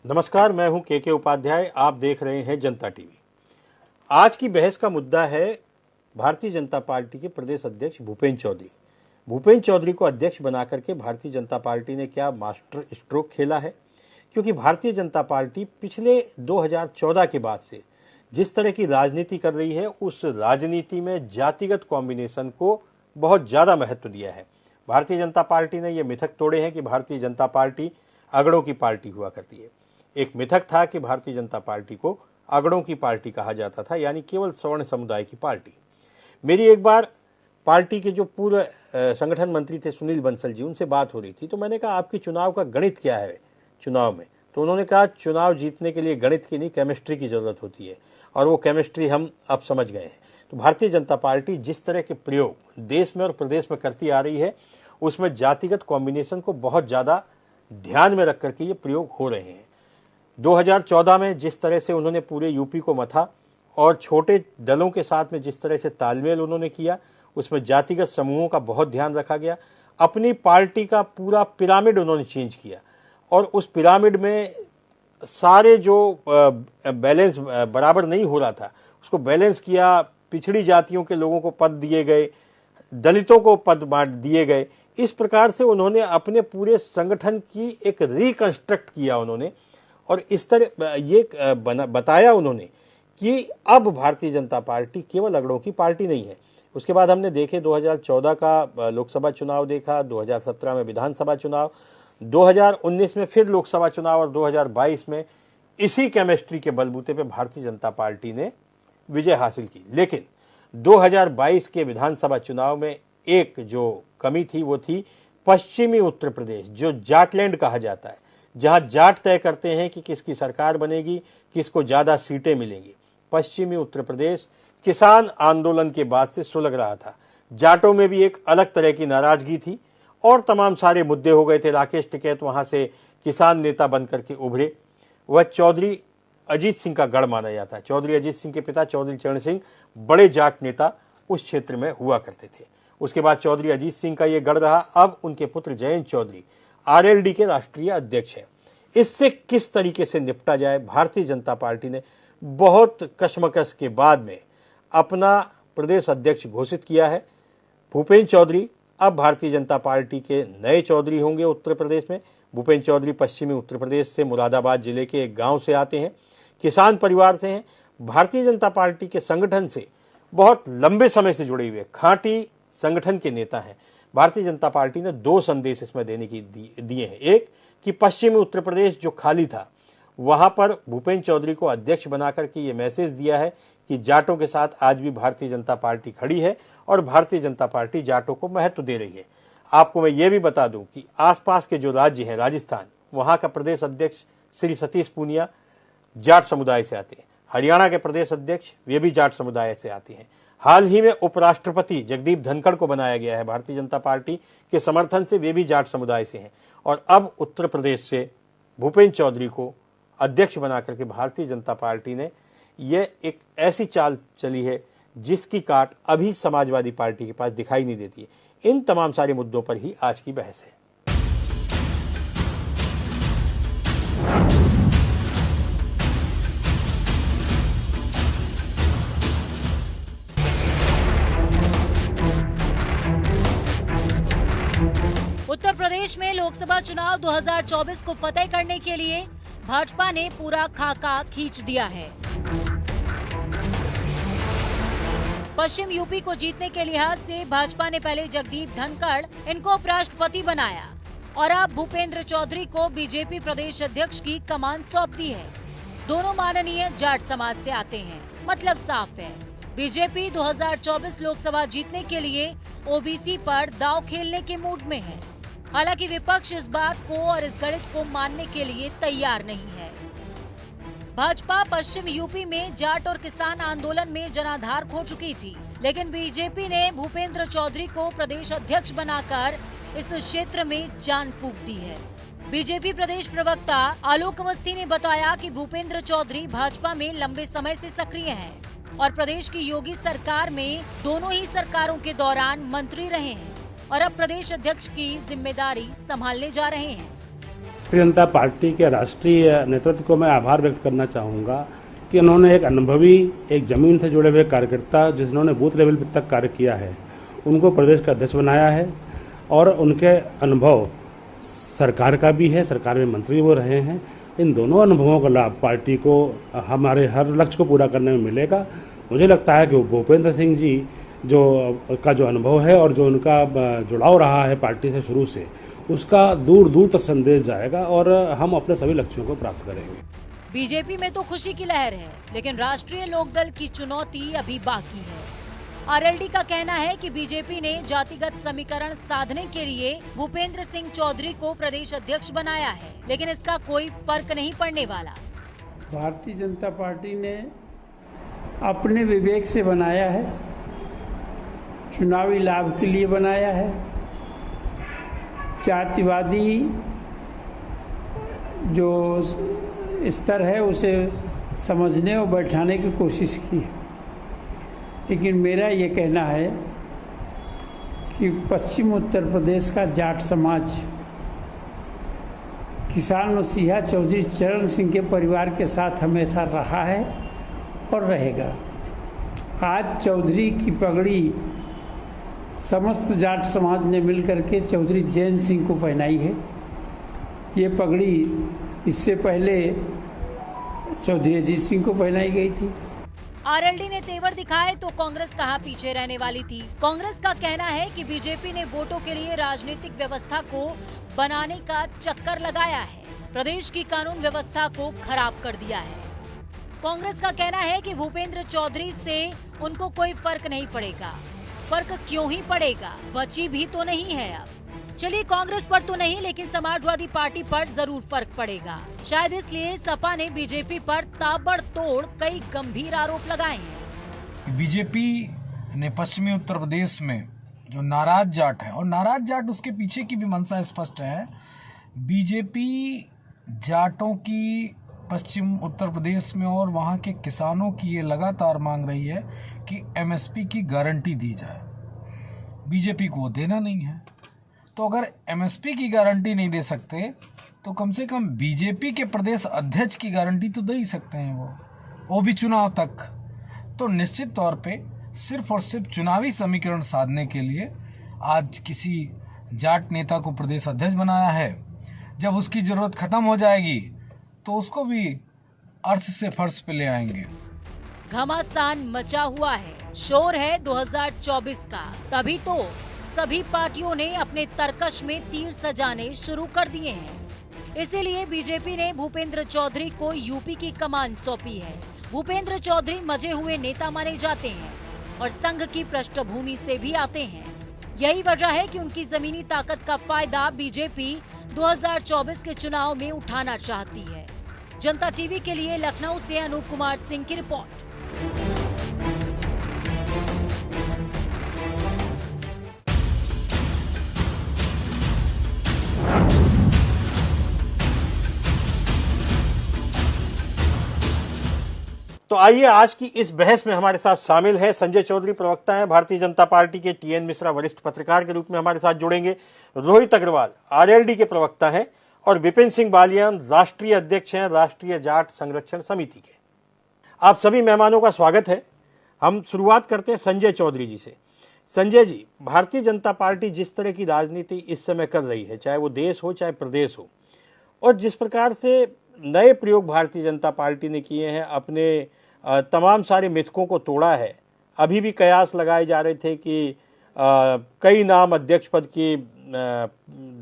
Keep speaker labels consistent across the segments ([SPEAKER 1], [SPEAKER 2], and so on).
[SPEAKER 1] नमस्कार, मैं हूं के उपाध्याय। आप देख रहे हैं जनता टीवी। आज की बहस का मुद्दा है भारतीय जनता पार्टी के प्रदेश अध्यक्ष भूपेंद्र चौधरी। भूपेंद्र चौधरी को अध्यक्ष बनाकर के भारतीय जनता पार्टी ने क्या मास्टर स्ट्रोक खेला है? क्योंकि भारतीय जनता पार्टी पिछले 2014 के बाद से जिस तरह की राजनीति कर रही है, उस राजनीति में जातिगत कॉम्बिनेशन को बहुत ज्यादा महत्व दिया है। भारतीय जनता पार्टी ने यह मिथक तोड़े हैं कि भारतीय जनता पार्टी अगड़ों की पार्टी हुआ करती है। एक मिथक था कि भारतीय जनता पार्टी को अगड़ों की पार्टी कहा जाता था, यानी केवल सवर्ण समुदाय की पार्टी। मेरी एक बार पार्टी के जो पूर्व संगठन मंत्री थे सुनील बंसल जी, उनसे बात हो रही थी, तो मैंने कहा आपकी चुनाव का गणित क्या है चुनाव में? तो उन्होंने कहा चुनाव जीतने के लिए गणित की नहीं, केमिस्ट्री की जरूरत होती है, और वो केमिस्ट्री हम अब समझ गए हैं। तो भारतीय जनता पार्टी जिस तरह के प्रयोग देश में और प्रदेश में करती आ रही है, उसमें जातिगत कॉम्बिनेशन को बहुत ज्यादा ध्यान में रख करके ये प्रयोग हो रहे हैं। 2014 में जिस तरह से उन्होंने पूरे यूपी को मथा और छोटे दलों के साथ में जिस तरह से तालमेल उन्होंने किया, उसमें जातिगत समूहों का बहुत ध्यान रखा गया। अपनी पार्टी का पूरा पिरामिड उन्होंने चेंज किया और उस पिरामिड में सारे जो बैलेंस बराबर नहीं हो रहा था, उसको बैलेंस किया। पिछड़ी जातियों के लोगों को पद दिए गए, दलितों को पद बांट दिए गए। इस प्रकार से उन्होंने अपने पूरे संगठन की एक रिकंस्ट्रक्ट किया उन्होंने, और इस तरह ये बताया उन्होंने कि अब भारतीय जनता पार्टी केवल अगड़ों की पार्टी नहीं है। उसके बाद हमने देखे 2014 का लोकसभा चुनाव देखा, 2017 में विधानसभा चुनाव, 2019 में फिर लोकसभा चुनाव और 2022 में इसी केमिस्ट्री के बलबूते पे भारतीय जनता पार्टी ने विजय हासिल की। लेकिन 2022 के विधानसभा चुनाव में एक जो कमी थी वो थी पश्चिमी उत्तर प्रदेश, जो जाटलैंड कहा जाता है, जहां जाट तय करते हैं कि किसकी सरकार बनेगी, किसको ज्यादा सीटें मिलेंगी। पश्चिमी उत्तर प्रदेश किसान आंदोलन के बाद से सुलग रहा था। जाटों में भी एक अलग तरह की नाराजगी थी और तमाम सारे मुद्दे हो गए थे। राकेश टिकैत वहां से किसान नेता बनकर के उभरे। वह चौधरी अजीत सिंह का गढ़ माना जाता है। चौधरी अजीत सिंह के पिता चौधरी चरण सिंह बड़े जाट नेता उस क्षेत्र में हुआ करते थे। उसके बाद चौधरी अजीत सिंह का यह गढ़ रहा। अब उनके पुत्र जयंत चौधरी आरएलडी के राष्ट्रीय अध्यक्ष हैं। इससे किस तरीके से निपटा जाए, भारतीय जनता पार्टी ने बहुत कशमकश के बाद में अपना प्रदेश अध्यक्ष घोषित किया है। भूपेंद्र चौधरी अब भारतीय जनता पार्टी के नए चौधरी होंगे उत्तर प्रदेश में। भूपेंद्र चौधरी पश्चिमी उत्तर प्रदेश से मुरादाबाद जिले के एक गांव से आते हैं, किसान परिवार से हैं, भारतीय जनता पार्टी के संगठन से बहुत लंबे समय से जुड़े हुए खांटी संगठन के नेता हैं। भारतीय जनता पार्टी ने दो संदेश इसमें देने की दिए हैं। एक कि पश्चिमी उत्तर प्रदेश जो खाली था, वहां पर भूपेंद्र चौधरी को अध्यक्ष बनाकर के ये मैसेज दिया है कि जाटों के साथ आज भी भारतीय जनता पार्टी खड़ी है और भारतीय जनता पार्टी जाटों को महत्व दे रही है। आपको मैं ये भी बता दूं कि आसपास के जो राज्य हैं, राजस्थान, वहां का प्रदेश अध्यक्ष श्री सतीश पूनिया जाट समुदाय से आते हैं। हरियाणा के प्रदेश अध्यक्ष वे भी जाट समुदाय से आते हैं। हाल ही में उपराष्ट्रपति जगदीप धनखड़ को बनाया गया है भारतीय जनता पार्टी के समर्थन से, वे भी जाट समुदाय से हैं। और अब उत्तर प्रदेश से भूपेंद्र चौधरी को अध्यक्ष बनाकर के भारतीय जनता पार्टी ने यह एक ऐसी चाल चली है जिसकी काट अभी समाजवादी पार्टी के पास दिखाई नहीं देती है। इन तमाम सारे मुद्दों पर ही आज की बहस है।
[SPEAKER 2] उत्तर प्रदेश में लोकसभा चुनाव 2024 को फतेह करने के लिए भाजपा ने पूरा खाका खींच दिया है। पश्चिम यूपी को जीतने के लिहाज से भाजपा ने पहले जगदीप धनखड़ इनको उपराष्ट्रपति बनाया और अब भूपेंद्र चौधरी को बीजेपी प्रदेश अध्यक्ष की कमान सौंप दी है। दोनों माननीय जाट समाज से आते हैं, मतलब साफ है बीजेपी 2024 लोकसभा जीतने के लिए ओबीसी पर दांव खेलने के मूड में है। हालांकि विपक्ष इस बात को और इस गणित को मानने के लिए तैयार नहीं है। भाजपा पश्चिम यूपी में जाट और किसान आंदोलन में जनाधार खो चुकी थी, लेकिन बीजेपी ने भूपेंद्र चौधरी को प्रदेश अध्यक्ष बनाकर इस क्षेत्र में जान फूंक दी है। बीजेपी प्रदेश प्रवक्ता आलोक अवस्थी ने बताया कि भूपेंद्र चौधरी भाजपा में लंबे समय से सक्रिय हैं और प्रदेश की योगी सरकार में दोनों ही सरकारों के दौरान मंत्री रहे हैं और अब प्रदेश अध्यक्ष की जिम्मेदारी संभालने जा रहे हैं।
[SPEAKER 3] भारतीय जनता पार्टी के राष्ट्रीय नेतृत्व को मैं आभार व्यक्त करना चाहूँगा कि उन्होंने एक अनुभवी, एक जमीन से जुड़े हुए कार्यकर्ता जिन्होंने बूथ लेवल तक कार्य किया है, उनको प्रदेश का अध्यक्ष बनाया है और उनके अनुभव सरकार का भी है, सरकार में मंत्री वो रहे हैं। इन दोनों अनुभवों का लाभ पार्टी को हमारे हर लक्ष्य को पूरा करने में मिलेगा। मुझे लगता है कि भूपेंद्र सिंह जी जो अनुभव है और जो उनका जुड़ाव रहा है पार्टी से शुरू से, उसका दूर दूर तक संदेश जाएगा और हम अपने सभी लक्ष्यों को प्राप्त करेंगे।
[SPEAKER 2] बीजेपी में तो खुशी की लहर है, लेकिन राष्ट्रीय लोकदल की चुनौती अभी बाकी है। आरएलडी का कहना है कि बीजेपी ने जातिगत समीकरण साधने के लिए भूपेंद्र सिंह चौधरी को प्रदेश अध्यक्ष बनाया है, लेकिन इसका कोई फर्क नहीं पड़ने वाला।
[SPEAKER 4] भारतीय जनता पार्टी ने अपने विवेक से बनाया है, चुनावी लाभ के लिए बनाया है, जातिवादी जो स्तर है उसे समझने और बैठाने की कोशिश की है। लेकिन मेरा ये कहना है कि पश्चिम उत्तर प्रदेश का जाट समाज किसान मसीहा चौधरी चरण सिंह के परिवार के साथ हमेशा रहा है और रहेगा। आज चौधरी की पगड़ी समस्त जाट समाज ने मिलकर के चौधरी जैन सिंह को पहनाई है। ये पगड़ी इससे पहले चौधरी अजीत सिंह को पहनाई गई थी।
[SPEAKER 2] आरएलडी ने तेवर दिखाए तो कांग्रेस कहाँ पीछे रहने वाली थी। कांग्रेस का कहना है कि बीजेपी ने वोटों के लिए राजनीतिक व्यवस्था को बनाने का चक्कर लगाया है, प्रदेश की कानून व्यवस्था को खराब कर दिया है। कांग्रेस का कहना है कि भूपेंद्र चौधरी से उनको कोई फर्क नहीं पड़ेगा। फर्क क्यों ही पड़ेगा, बची भी तो नहीं है अब। चलिए, कांग्रेस पर तो नहीं, लेकिन समाजवादी पार्टी पर जरूर फर्क पड़ेगा। शायद इसलिए सपा ने बीजेपी पर ताबड़तोड़ कई गंभीर आरोप लगाए हैं।
[SPEAKER 5] बीजेपी ने पश्चिमी उत्तर प्रदेश में जो नाराज जाट है, और नाराज जाट उसके पीछे की भी मंशा स्पष्ट है। बीजेपी जाटों की पश्चिम उत्तर प्रदेश में और वहाँ के किसानों की ये लगातार मांग रही है कि एमएसपी की गारंटी दी जाए। बीजेपी को वो देना नहीं है, तो अगर एमएसपी की गारंटी नहीं दे सकते तो कम से कम बीजेपी के प्रदेश अध्यक्ष की गारंटी तो दे ही सकते हैं, वो भी चुनाव तक। तो निश्चित तौर पे सिर्फ और सिर्फ चुनावी समीकरण साधने के लिए आज किसी जाट नेता को प्रदेश अध्यक्ष बनाया है। जब उसकी जरूरत खत्म हो जाएगी तो उसको भी अर्श से फर्श पे ले आएंगे।
[SPEAKER 2] घमासान मचा हुआ है, शोर है 2024 का। तभी तो सभी पार्टियों ने अपने तरकश में तीर सजाने शुरू कर दिए हैं। इसीलिए बीजेपी ने भूपेंद्र चौधरी को यूपी की कमान सौंपी है। भूपेंद्र चौधरी मजे हुए नेता माने जाते हैं और संघ की पृष्ठभूमि से भी आते हैं। यही वजह है कि उनकी जमीनी ताकत का फायदा बीजेपी 2024 के चुनाव में उठाना चाहती है। जनता टीवी के लिए लखनऊ से अनूप कुमार सिंह की रिपोर्ट।
[SPEAKER 1] तो आइए, आज की इस बहस में हमारे साथ शामिल है संजय चौधरी, प्रवक्ता हैं भारतीय जनता पार्टी के। टीएन मिश्रा वरिष्ठ पत्रकार के रूप में हमारे साथ जुड़ेंगे। रोहित अग्रवाल आरएलडी के प्रवक्ता हैं और विपिन सिंह बालियान राष्ट्रीय अध्यक्ष हैं राष्ट्रीय जाट संरक्षण समिति के। आप सभी मेहमानों का स्वागत है। हम शुरुआत करते हैं संजय चौधरी जी से। संजय जी, भारतीय जनता पार्टी जिस तरह की राजनीति इस समय कर रही है, चाहे वो देश हो चाहे प्रदेश हो, और जिस प्रकार से नए प्रयोग भारतीय जनता पार्टी ने किए हैं, अपने तमाम सारे मिथकों को तोड़ा है। अभी भी कयास लगाए जा रहे थे कि कई नाम अध्यक्ष पद की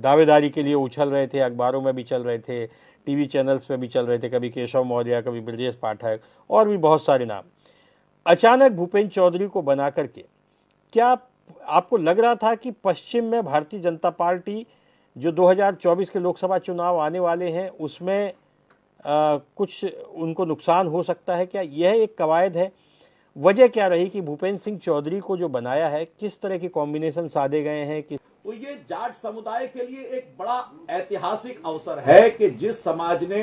[SPEAKER 1] दावेदारी के लिए उछल रहे थे, अखबारों में भी चल रहे थे, टीवी चैनल्स पे भी चल रहे थे, कभी केशव मौर्य, कभी ब्रजेश पाठक और भी बहुत सारे नाम। अचानक भूपेंद्र चौधरी को बना करके क्या आपको लग रहा था कि पश्चिम में भारतीय जनता पार्टी जो 2024 के लोकसभा चुनाव आने वाले हैं उसमें कुछ उनको नुकसान हो सकता है? क्या यह एक कवायद है? वजह क्या रही कि भूपेंद्र सिंह चौधरी को जो बनाया है, किस तरह के कॉम्बिनेशन साधे गए हैं कि
[SPEAKER 6] तो ये जाट समुदाय के लिए एक बड़ा ऐतिहासिक अवसर है कि जिस समाज ने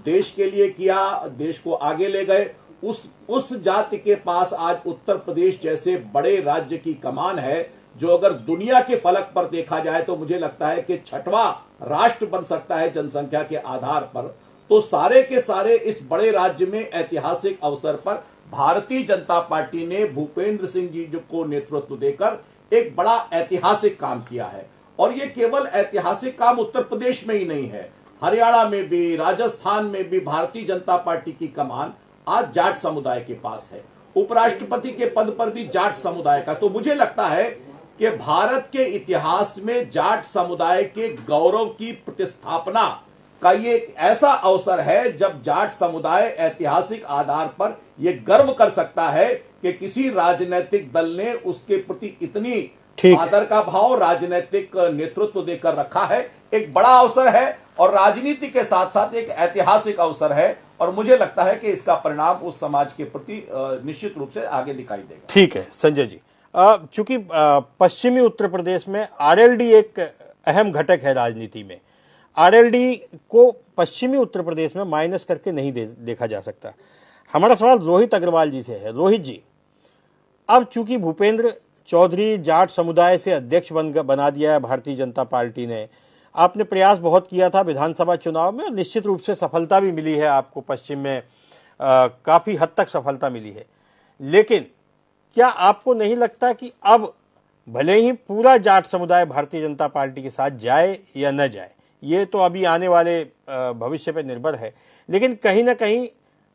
[SPEAKER 6] देश के लिए किया, देश को आगे ले गए, उस जाति के पास आज उत्तर प्रदेश जैसे बड़े राज्य की कमान है, जो अगर दुनिया के फलक पर देखा जाए तो मुझे लगता है कि छठवां राष्ट्र बन सकता है जनसंख्या के आधार पर, तो सारे के सारे इस बड़े राज्य में ऐतिहासिक अवसर पर भारतीय जनता पार्टी ने भूपेंद्र सिंह जी को नेतृत्व देकर एक बड़ा ऐतिहासिक काम किया है। और ये केवल ऐतिहासिक काम उत्तर प्रदेश में ही नहीं है, हरियाणा में भी, राजस्थान में भी भारतीय जनता पार्टी की कमान आज जाट समुदाय के पास है। उपराष्ट्रपति के पद पर भी जाट समुदाय का, तो मुझे लगता है कि भारत के इतिहास में जाट समुदाय के गौरव की प्रतिस्थापना का ये एक ऐसा अवसर है जब जाट समुदाय ऐतिहासिक आधार पर यह गर्व कर सकता है कि किसी राजनीतिक दल ने उसके प्रति इतनी आदर का भाव, राजनीतिक नेतृत्व देकर रखा है। एक बड़ा अवसर है और राजनीति के साथ साथ एक ऐतिहासिक अवसर है, और मुझे लगता है कि इसका परिणाम उस समाज के प्रति निश्चित रूप से आगे दिखाई देगा।
[SPEAKER 1] ठीक है संजय जी, चूंकि पश्चिमी उत्तर प्रदेश में आरएलडी एक अहम घटक है राजनीति में, आरएलडी को पश्चिमी उत्तर प्रदेश में माइनस करके नहीं देखा जा सकता। हमारा सवाल रोहित अग्रवाल जी से है। रोहित जी, अब चूंकि भूपेंद्र चौधरी जाट समुदाय से अध्यक्ष बना दिया है भारतीय जनता पार्टी ने, आपने प्रयास बहुत किया था विधानसभा चुनाव में और निश्चित रूप से सफलता भी मिली है आपको, पश्चिम में काफी हद तक सफलता मिली है, लेकिन क्या आपको नहीं लगता कि अब भले ही पूरा जाट समुदाय भारतीय जनता पार्टी के साथ जाए या न जाए, ये तो अभी आने वाले भविष्य पर निर्भर है, लेकिन कहीं ना कहीं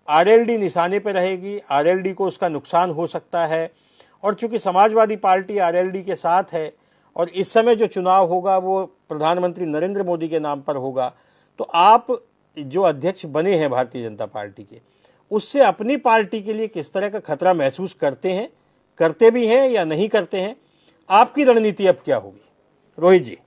[SPEAKER 1] आरएलडी निशाने पर रहेगी, आरएलडी को उसका नुकसान हो सकता है, और चूंकि समाजवादी पार्टी आरएलडी के साथ है और इस समय जो चुनाव होगा वो प्रधानमंत्री नरेंद्र मोदी के नाम पर होगा, तो आप जो अध्यक्ष बने हैं भारतीय जनता पार्टी के, उससे अपनी पार्टी के लिए किस तरह का खतरा महसूस करते भी हैं या नहीं करते हैं? आपकी रणनीति अब क्या होगी? रोहित जी।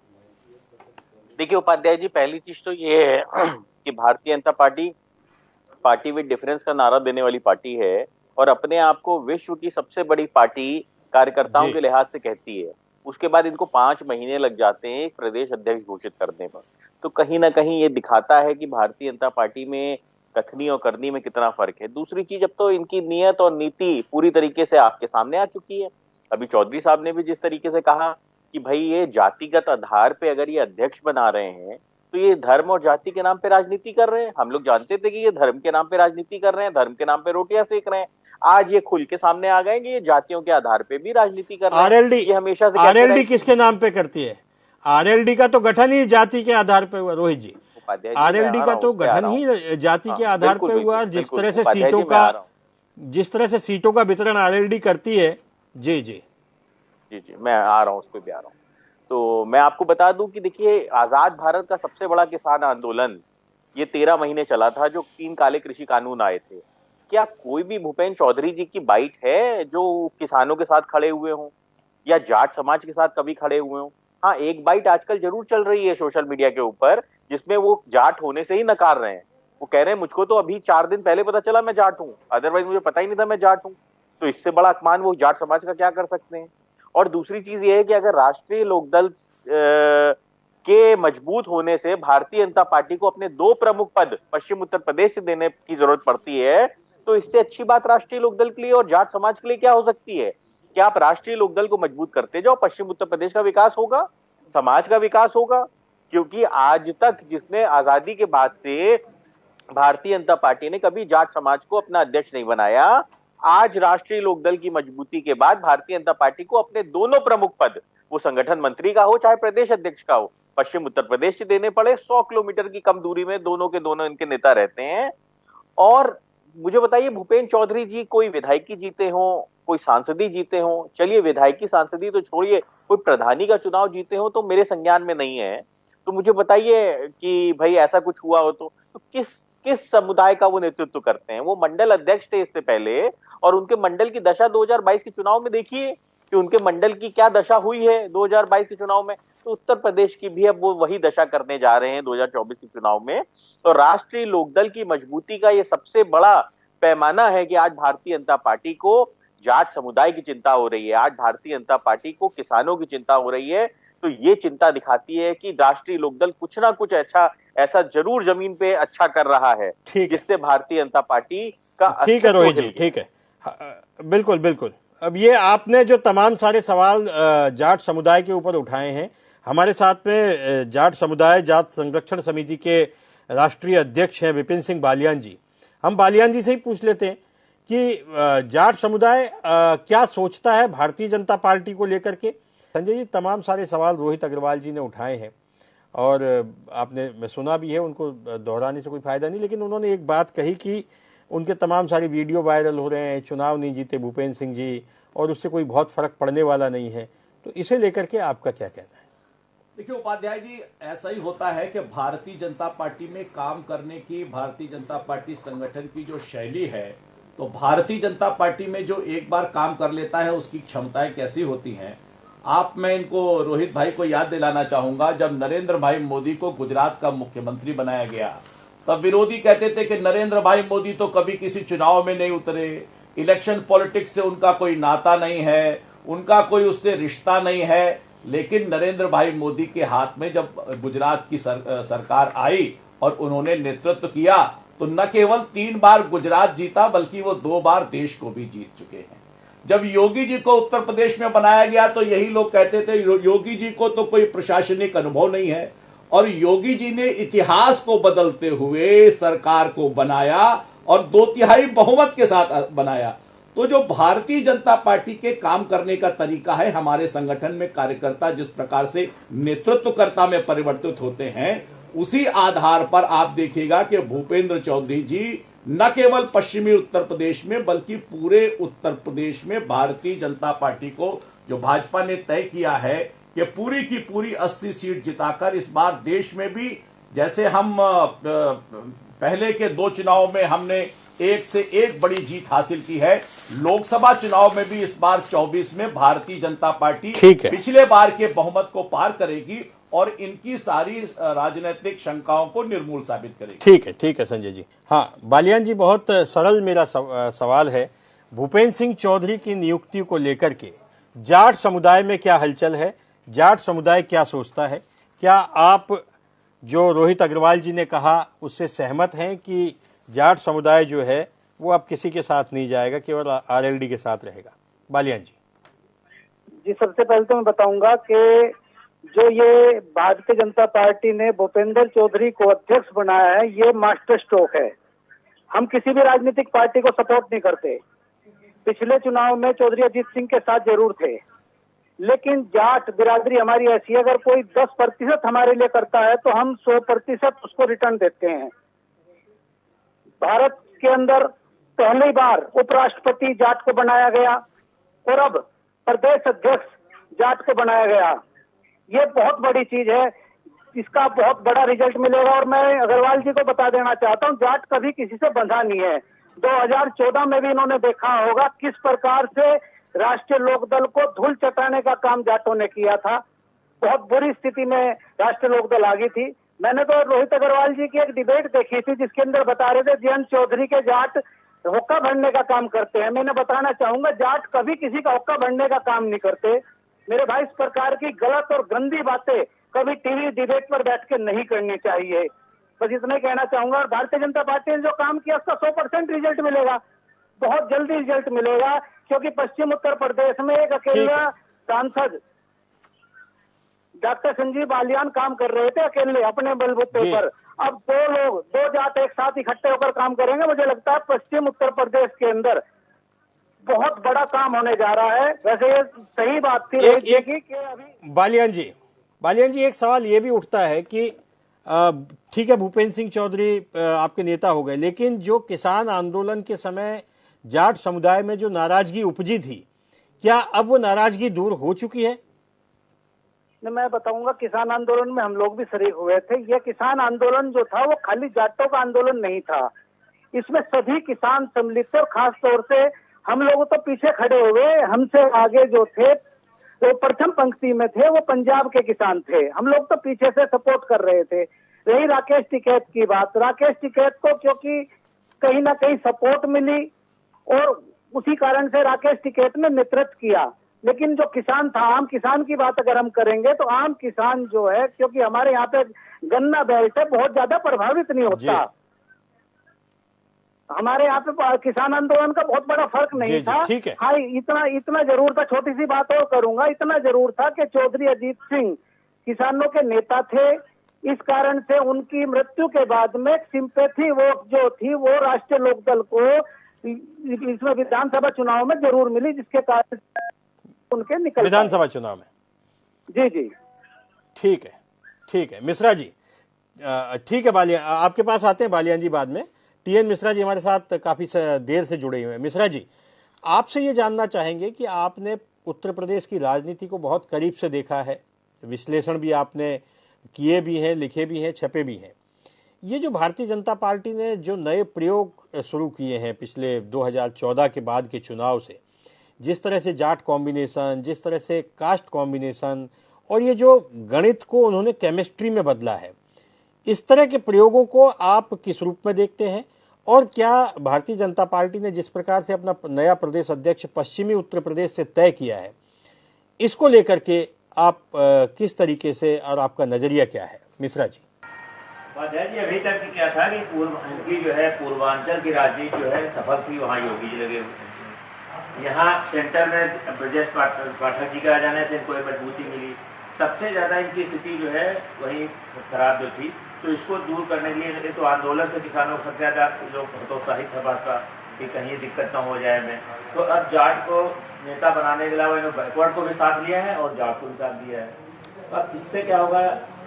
[SPEAKER 7] देखिए उपाध्याय जी, पहली चीज तो ये है कि Bharatiya Janata party with difference का नारा देने वाली पार्टी है और अपने आप को विश्व की सबसे बड़ी पार्टी कार्यकर्ताओं के लिहाज से कहती है। उसके बाद इनको 5 महीने लग जाते हैं एक प्रदेश अध्यक्ष घोषित करने पर, तो कहीं ना कहीं ये दिखाता है कि भारतीय जनता पार्टी में कथनी और करनी में कितना फर्क है। दूसरी चीज, अब तो इनकी नीयत और नीति पूरी तरीके से आपके सामने आ चुकी है। अभी चौधरी साहब ने भी जिस तरीके से कहा कि भाई ये जातिगत आधार पे अगर ये अध्यक्ष बना रहे हैं तो ये धर्म और जाति के नाम पे राजनीति कर रहे हैं। हम लोग जानते थे कि ये धर्म के नाम पे राजनीति कर रहे हैं, धर्म के नाम पे रोटियां सेक रहे हैं। आज ये खुल के सामने आ गए कि ये जातियों के आधार पे भी राजनीति कर रहे हैं।
[SPEAKER 1] आरएलडी,
[SPEAKER 7] ये हमेशा से
[SPEAKER 1] आरएलडी किसके नाम पे करती है? आरएलडी का तो गठन ही जाति के आधार पे हुआ। रोहित जी, आरएलडी का तो गठन ही जाति के आधार पे हुआ। जिस तरह से सीटों का वितरण आरएलडी करती है। जी जी
[SPEAKER 7] जी जी, मैं आ रहा हूँ, उस पर भी आ रहा हूँ। तो मैं आपको बता दूं कि देखिए, आजाद भारत का सबसे बड़ा किसान आंदोलन ये 13 महीने चला था, जो 3 काले कृषि कानून आए थे। क्या कोई भी भूपेंद्र चौधरी जी की बाइट है जो किसानों के साथ खड़े हुए हों या जाट समाज के साथ कभी खड़े हुए हों? हाँ, एक बाइट आजकल जरूर चल रही है सोशल मीडिया के ऊपर, जिसमें वो जाट होने से ही नकार रहे हैं। वो कह रहे हैं मुझको तो अभी 4 दिन पहले पता चला मैं जाट हूँ, अदरवाइज मुझे पता ही नहीं था मैं जाट हूँ। तो इससे बड़ा अपमान वो जाट समाज का क्या कर सकते हैं? और दूसरी चीज ये है कि अगर राष्ट्रीय लोकदल के मजबूत होने से भारतीय जनता पार्टी को अपने 2 प्रमुख पद पश्चिम उत्तर प्रदेश से देने की जरूरत पड़ती है, तो इससे अच्छी बात राष्ट्रीय लोकदल के लिए और जाट समाज के लिए क्या हो सकती है कि आप राष्ट्रीय लोकदल को मजबूत करते जाओ, पश्चिम उत्तर प्रदेश का विकास होगा, समाज का विकास होगा। क्योंकि आज तक जिसने आजादी के बाद से भारतीय जनता पार्टी ने कभी जाट समाज को अपना अध्यक्ष नहीं बनाया, आज राष्ट्रीय लोकदल की मजबूती के बाद भारतीय जनता पार्टी को अपने दोनों प्रमुख पद, वो संगठन मंत्री का हो चाहे प्रदेश अध्यक्ष का हो, पश्चिम उत्तर प्रदेश से देने पड़े। 100 किलोमीटर की कम दूरी में दोनों के दोनों इनके नेता रहते हैं। और मुझे बताइए, भूपेंद्र चौधरी जी कोई विधायकी जीते हों, कोई सांसदी जीते हों, चलिए विधायकी सांसदी तो छोड़िए, कोई प्रधानी का चुनाव जीते हो तो मेरे संज्ञान में नहीं है। तो मुझे बताइए कि भाई ऐसा कुछ हुआ हो तो किस समुदाय का वो नेतृत्व करते हैं? वो मंडल अध्यक्ष थे इससे पहले, और उनके मंडल की दशा 2022 के चुनाव में देखिए कि उनके मंडल की क्या दशा हुई है 2022 के चुनाव में। तो उत्तर प्रदेश की भी अब वो वही दशा करने जा रहे हैं 2024 के चुनाव में। तो राष्ट्रीय लोकदल की मजबूती का ये सबसे बड़ा पैमाना है कि आज भारतीय जनता पार्टी को जाट समुदाय की चिंता हो रही है, आज भारतीय जनता पार्टी को किसानों की चिंता हो रही है। तो ये चिंता दिखाती है कि राष्ट्रीय लोकदल कुछ ना कुछ ऐसा जरूर जमीन पे अच्छा कर रहा है, जिससे भारतीय जनता पार्टी का।
[SPEAKER 1] ठीक है रोहित जी, ठीक है, बिल्कुल बिल्कुल। अब ये आपने जो तमाम सारे सवाल जाट समुदाय के ऊपर उठाए हैं, हमारे साथ में जाट समुदाय जाट संरक्षण समिति के राष्ट्रीय अध्यक्ष हैं विपिन सिंह बालियान जी। हम बालियान जी से ही पूछ लेते हैं कि जाट समुदाय क्या सोचता है भारतीय जनता पार्टी को लेकर के। संजय जी, तमाम सारे सवाल रोहित अग्रवाल जी ने उठाए हैं और आपने सुना भी है, उनको दोहराने से कोई फायदा नहीं, लेकिन उन्होंने एक बात कही कि उनके तमाम सारे वीडियो वायरल हो रहे हैं, चुनाव नहीं जीते भूपेंद्र सिंह जी और उससे कोई बहुत फर्क पड़ने वाला नहीं है। तो इसे लेकर के आपका क्या कहना है?
[SPEAKER 6] देखिए उपाध्याय जी, ऐसा ही होता है कि भारतीय जनता पार्टी में काम करने की, भारतीय जनता पार्टी संगठन की जो शैली है, तो भारतीय जनता पार्टी में जो एक बार काम कर लेता है उसकी क्षमताएं कैसी होती हैं। मैं इनको रोहित भाई को याद दिलाना चाहूंगा, जब नरेंद्र भाई मोदी को गुजरात का मुख्यमंत्री बनाया गया तब विरोधी कहते थे कि नरेंद्र भाई मोदी तो कभी किसी चुनाव में नहीं उतरे, इलेक्शन पॉलिटिक्स से उनका कोई नाता नहीं है, उनका कोई उससे रिश्ता नहीं है। लेकिन नरेंद्र भाई मोदी के हाथ में जब गुजरात की सरकार आई और उन्होंने नेतृत्व किया तो न केवल 3 बार गुजरात जीता बल्कि वो 2 बार देश को भी जीत चुके हैं। जब योगी जी को उत्तर प्रदेश में बनाया गया तो यही लोग कहते थे योगी जी को तो कोई प्रशासनिक अनुभव नहीं है, और योगी जी ने इतिहास को बदलते हुए सरकार को बनाया और 2/3 बहुमत के साथ बनाया। तो जो भारतीय जनता पार्टी के काम करने का तरीका है, हमारे संगठन में कार्यकर्ता जिस प्रकार से नेतृत्वकर्ता में परिवर्तित होते हैं, उसी आधार पर आप देखिएगा कि भूपेंद्र चौधरी जी न केवल पश्चिमी उत्तर प्रदेश में बल्कि पूरे उत्तर प्रदेश में भारतीय जनता पार्टी को, जो भाजपा ने तय किया है कि पूरी की पूरी 80 सीट जिताकर इस बार देश में भी, जैसे हम पहले के 2 चुनाव में हमने एक से एक बड़ी जीत हासिल की है, लोकसभा चुनाव में भी इस बार 24 में भारतीय जनता पार्टी पिछले बार के बहुमत को पार करेगी और इनकी सारी राजनीतिक शंकाओं को निर्मूल साबित करेगी।
[SPEAKER 1] ठीक है संजय जी। हाँ बालियान जी, बहुत सरल मेरा सवाल है, भूपेंद्र सिंह चौधरी की नियुक्ति को लेकर के जाट समुदाय में क्या हलचल है, जाट समुदाय क्या सोचता है? क्या आप जो रोहित अग्रवाल जी ने कहा उससे सहमत हैं कि जाट समुदाय जो है वो अब किसी के साथ नहीं जाएगा, केवल आरएलडी के साथ रहेगा? बालियान जी।
[SPEAKER 8] सबसे पहले तो मैं बताऊंगा कि जो ये भारतीय जनता पार्टी ने भूपेंद्र चौधरी को अध्यक्ष बनाया है, ये मास्टर स्ट्रोक है। हम किसी भी राजनीतिक पार्टी को सपोर्ट नहीं करते। पिछले चुनाव में चौधरी अजीत सिंह के साथ जरूर थे, लेकिन जाट बिरादरी हमारी ऐसी है, अगर कोई 10% हमारे लिए करता है तो हम 100% उसको रिटर्न देते हैं। भारत के अंदर पहली बार उपराष्ट्रपति जाट को बनाया गया और अब प्रदेश अध्यक्ष जाट को बनाया गया। ये बहुत बड़ी चीज है, इसका बहुत बड़ा रिजल्ट मिलेगा। और मैं अग्रवाल जी को बता देना चाहता हूँ, जाट कभी किसी से बंधा नहीं है। 2014 में भी इन्होंने देखा होगा किस प्रकार से राष्ट्रीय लोकदल को धूल चटाने का काम जाटों ने किया था। बहुत बुरी स्थिति में राष्ट्रीय लोकदल आ गई थी। मैंने तो रोहित अग्रवाल जी की एक डिबेट देखी थी जिसके अंदर बता रहे थे जयंत चौधरी के जाट हुक्का भरने का काम करते हैं। मैंने बताना चाहूंगा, जाट कभी किसी का हुक्का भरने का काम नहीं करते मेरे भाई। इस प्रकार की गलत और गंदी बातें कभी टीवी डिबेट पर बैठ के नहीं करनी चाहिए। बस इतना ही कहना चाहूंगा। और भारतीय जनता पार्टी ने जो काम किया उसका 100% रिजल्ट मिलेगा, बहुत जल्दी रिजल्ट मिलेगा, क्योंकि पश्चिम उत्तर प्रदेश में एक अकेला सांसद डॉक्टर संजीव बालियान काम कर रहे थे अकेले अपने बलबूते पर। अब 2 जाट एक साथ इकट्ठे होकर काम करेंगे। मुझे लगता है पश्चिम उत्तर प्रदेश के अंदर बहुत बड़ा काम होने जा रहा है। वैसे ये सही बात थी कि अभी
[SPEAKER 1] बालियान जी एक सवाल ये भी उठता है कि ठीक है भूपेंद्र सिंह चौधरी आपके नेता हो गए, लेकिन जो किसान आंदोलन के समय जाट समुदाय में जो नाराजगी उपजी थी, क्या अब वो नाराजगी दूर हो चुकी है?
[SPEAKER 8] मैं बताऊंगा, किसान आंदोलन में हम लोग भी शरीक हुए थे। ये किसान आंदोलन जो था वो खाली जाटों का आंदोलन नहीं था, इसमें सभी किसान सम्मिलित थे। और खास तौर से हम लोग तो पीछे खड़े हुए, हमसे आगे जो थे वो प्रथम पंक्ति में थे, वो पंजाब के किसान थे। हम लोग तो पीछे से सपोर्ट कर रहे थे। रही राकेश टिकैत की बात, राकेश टिकैत को क्योंकि कहीं ना कहीं सपोर्ट मिली और उसी कारण से राकेश टिकैत ने नेतृत्व किया। लेकिन जो किसान था, आम किसान की बात अगर हम करेंगे तो आम किसान जो है, क्योंकि हमारे यहाँ पे गन्ना बेल्ट है, बहुत ज्यादा प्रभावित नहीं होता। हमारे यहाँ पे किसान आंदोलन का बहुत बड़ा फर्क नहीं
[SPEAKER 1] जी, जी,
[SPEAKER 8] था।
[SPEAKER 1] ठीक है।
[SPEAKER 8] हाँ, इतना जरूर था, छोटी सी बात और करूंगा, इतना जरूर था कि चौधरी अजीत सिंह किसानों के नेता थे। इस कारण से उनकी मृत्यु के बाद में सिंपैथी वोट जो थी वो राष्ट्रीय लोकदल को इसमें विधानसभा चुनाव में जरूर मिली, जिसके कारण उनके निकल
[SPEAKER 1] विधानसभा चुनाव में।
[SPEAKER 8] जी जी
[SPEAKER 1] ठीक है मिश्रा जी, ठीक है बालिया, आपके पास आते हैं बालियान जी बाद में। टीएन मिश्रा जी हमारे साथ काफी देर से जुड़े हुए हैं। मिश्रा जी, आपसे ये जानना चाहेंगे कि आपने उत्तर प्रदेश की राजनीति को बहुत करीब से देखा है, विश्लेषण भी आपने किए भी हैं, लिखे भी हैं, छपे भी हैं। ये जो भारतीय जनता पार्टी ने जो नए प्रयोग शुरू किए हैं पिछले 2014 के बाद के चुनाव से, जिस तरह से जाट कॉम्बिनेशन, जिस तरह से कास्ट कॉम्बिनेशन, और ये जो गणित को उन्होंने केमिस्ट्री में बदला है, इस तरह के प्रयोगों को आप किस रूप में देखते हैं? और क्या भारतीय जनता पार्टी ने जिस प्रकार से अपना नया प्रदेश अध्यक्ष पश्चिमी उत्तर प्रदेश से तय किया है, इसको लेकर के आप किस तरीके से, और आपका नजरिया क्या है? मिश्रा जी।
[SPEAKER 9] उपाध्याय जी, अभी तक क्या था कि इनकी जो है पूर्वांचल की राजनीति जो है सफल थी, वहाँ योगी जी लगे हुए थे। यहाँ सेंटर में ब्रजेश पाठक जी के आ जाने से इनको एक मजबूती मिली। सबसे ज्यादा इनकी स्थिति जो है वही खराब जो थी, तो इसको दूर करने के लिए तो आंदोलन से किसानों को सबसे ज्यादा जो हतोत्साहित था भाजपा कि कहीं दिक्कत ना हो जाए में, तो अब जाट को नेता बनाने के अलावा इन्होंने बैकवर्ड को भी साथ लिया है और जाट को भी साथ दिया है। अब इससे क्या होगा,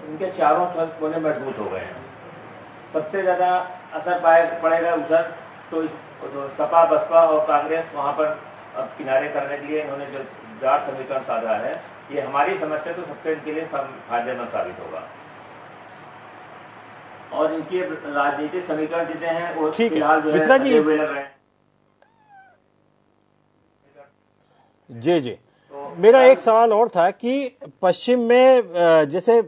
[SPEAKER 9] इनके चारों कोने मजबूत हो गए हैं। सबसे ज्यादा असर पड़ेगा उधर, तो सपा बसपा और कांग्रेस वहाँ पर अब किनारे करने के लिए इन्होंने जो जाट समीकरण साधा है, ये हमारी समझ से तो सबसे इनके लिए फायदेमंद साबित होगा। और इनके राजनीतिक समीकरण जितने हैं वो फिलहाल जो है लग रहे हैं।
[SPEAKER 1] जी मेरा एक सवाल और था कि पश्चिम में, जैसे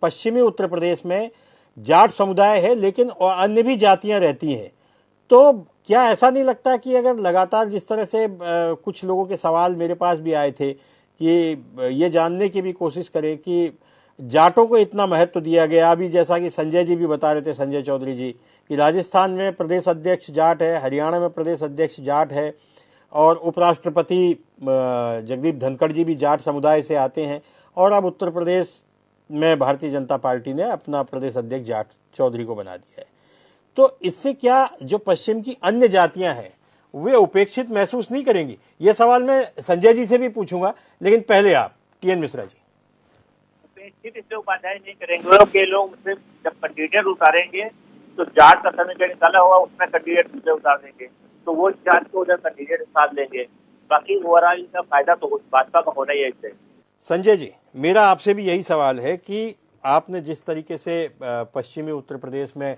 [SPEAKER 1] पश्चिमी उत्तर प्रदेश में जाट समुदाय है लेकिन अन्य भी जातियां रहती हैं, तो क्या ऐसा नहीं लगता कि अगर लगातार जिस तरह से कुछ लोगों के सवाल मेरे पास भी आए थे कि ये जानने की भी कोशिश करें कि जाटों को इतना महत्व दिया गया, अभी जैसा कि संजय जी भी बता रहे थे, संजय चौधरी जी, कि राजस्थान में प्रदेश अध्यक्ष जाट है, हरियाणा में प्रदेश अध्यक्ष जाट है, और उपराष्ट्रपति जगदीप धनखड़ जी भी जाट समुदाय से आते हैं, और अब उत्तर प्रदेश में भारतीय जनता पार्टी ने अपना प्रदेश अध्यक्ष जाट चौधरी को बना दिया है। तो इससे क्या जो पश्चिम की अन्य जातियां हैं वे उपेक्षित महसूस नहीं करेंगी? ये सवाल मैं संजय जी से भी पूछूंगा, लेकिन पहले आप टीएन मिश्रा जी।
[SPEAKER 10] उपेक्षित इससे उपाध्याय नहीं करेंगे कि लोग सिर्फ जब कैंडिडेट उतारेंगे तो जाट का समीकरण निकाला हुआ उसमें कैंडिडेट दूसरे उतार देंगे, तो वो जाट को उधर कैंडिडेट साथ लेंगे। बाकी ओवरऑल का फायदा तो भाजपा का होना ही है इससे।
[SPEAKER 1] संजय जी, मेरा आपसे भी यही सवाल है कि आपने जिस तरीके से पश्चिमी उत्तर प्रदेश में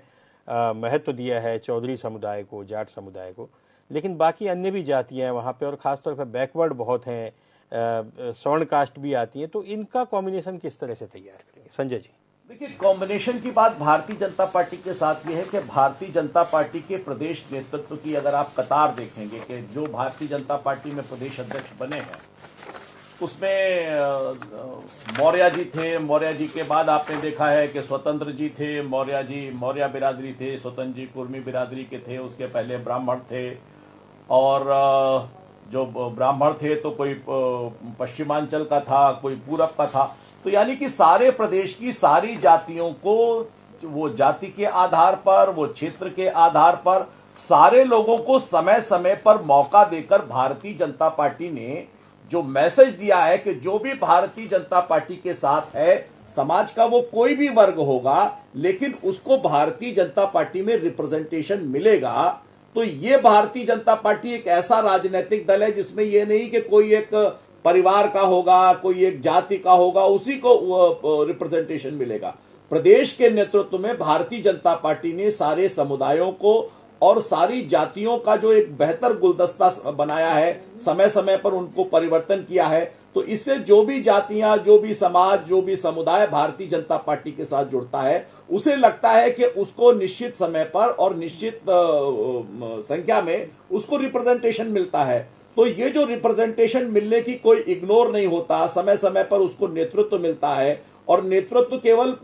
[SPEAKER 1] महत्व दिया है चौधरी समुदाय को, जाट समुदाय को, लेकिन बाकी अन्य भी जातियां हैं वहाँ पे, और खासतौर पर बैकवर्ड बहुत हैं, स्वर्ण कास्ट भी आती है, तो इनका कॉम्बिनेशन किस तरह से तैयार करेंगे? संजय जी।
[SPEAKER 6] देखिए, कॉम्बिनेशन की बात भारतीय जनता पार्टी के साथ ये है कि भारतीय जनता पार्टी के प्रदेश नेतृत्व की अगर आप कतार देखेंगे कि जो भारतीय जनता पार्टी में प्रदेश अध्यक्ष बने हैं उसमें मौर्य जी थे, मौर्य जी के बाद आपने देखा है कि स्वतंत्र जी थे, मौर्य जी मौर्य बिरादरी थे, स्वतंत्र जी कुर्मी बिरादरी के थे, उसके पहले ब्राह्मण थे, और जो ब्राह्मण थे तो कोई पश्चिमांचल का था, कोई पूरब का था। तो यानी कि सारे प्रदेश की सारी जातियों को वो जाति के आधार पर, वो क्षेत्र के आधार पर सारे लोगों को समय समय पर मौका देकर भारतीय जनता पार्टी ने जो मैसेज दिया है कि जो भी भारतीय जनता पार्टी के साथ है, समाज का वो कोई भी वर्ग होगा, लेकिन उसको भारतीय जनता पार्टी में रिप्रेजेंटेशन मिलेगा। तो ये भारतीय जनता पार्टी एक ऐसा राजनीतिक दल है जिसमें ये नहीं कि कोई एक परिवार का होगा, कोई एक जाति का होगा, उसी को रिप्रेजेंटेशन मिलेगा। प्रदेश के नेतृत्व में भारतीय जनता पार्टी ने सारे समुदायों को और सारी जातियों का जो एक बेहतर गुलदस्ता बनाया है, समय समय पर उनको परिवर्तन किया है। तो इससे जो भी जातियां, जो भी समाज, जो भी समुदाय भारतीय जनता पार्टी के साथ जुड़ता है, उसे लगता है कि उसको निश्चित समय पर और निश्चित संख्या में उसको रिप्रेजेंटेशन मिलता है। तो ये जो रिप्रेजेंटेशन मिलने की कोई इग्नोर नहीं होता, समय समय पर उसको नेतृत्व मिलता है, और नेतृत्व केवल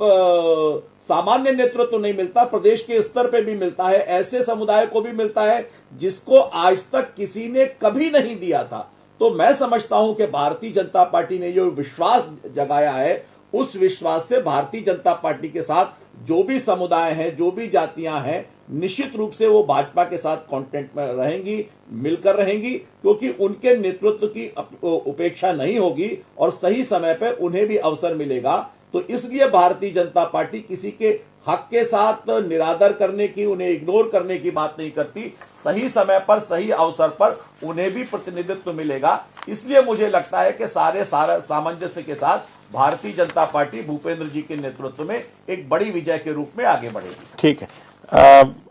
[SPEAKER 6] सामान्य नेतृत्व नहीं मिलता, प्रदेश के स्तर पे भी मिलता है, ऐसे समुदाय को भी मिलता है जिसको आज तक किसी ने कभी नहीं दिया था। तो मैं समझता हूं कि भारतीय जनता पार्टी ने जो विश्वास जगाया है, उस विश्वास से भारतीय जनता पार्टी के साथ जो भी समुदाय हैं, जो भी जातियां हैं, निश्चित रूप से वो भाजपा के साथ कांटेक्ट में रहेंगी, मिलकर रहेंगी, क्योंकि उनके नेतृत्व की उपेक्षा नहीं होगी और सही समय पर उन्हें भी अवसर मिलेगा। तो इसलिए भारतीय जनता पार्टी किसी के हक के साथ निरादर करने की, उन्हें इग्नोर करने की बात नहीं करती। सही समय पर, सही अवसर पर उन्हें भी प्रतिनिधित्व मिलेगा। इसलिए मुझे लगता है कि सारे सामंजस्य के साथ भारतीय जनता पार्टी भूपेंद्र जी के नेतृत्व में एक बड़ी विजय के रूप में आगे बढ़ेगी।
[SPEAKER 1] ठीक है।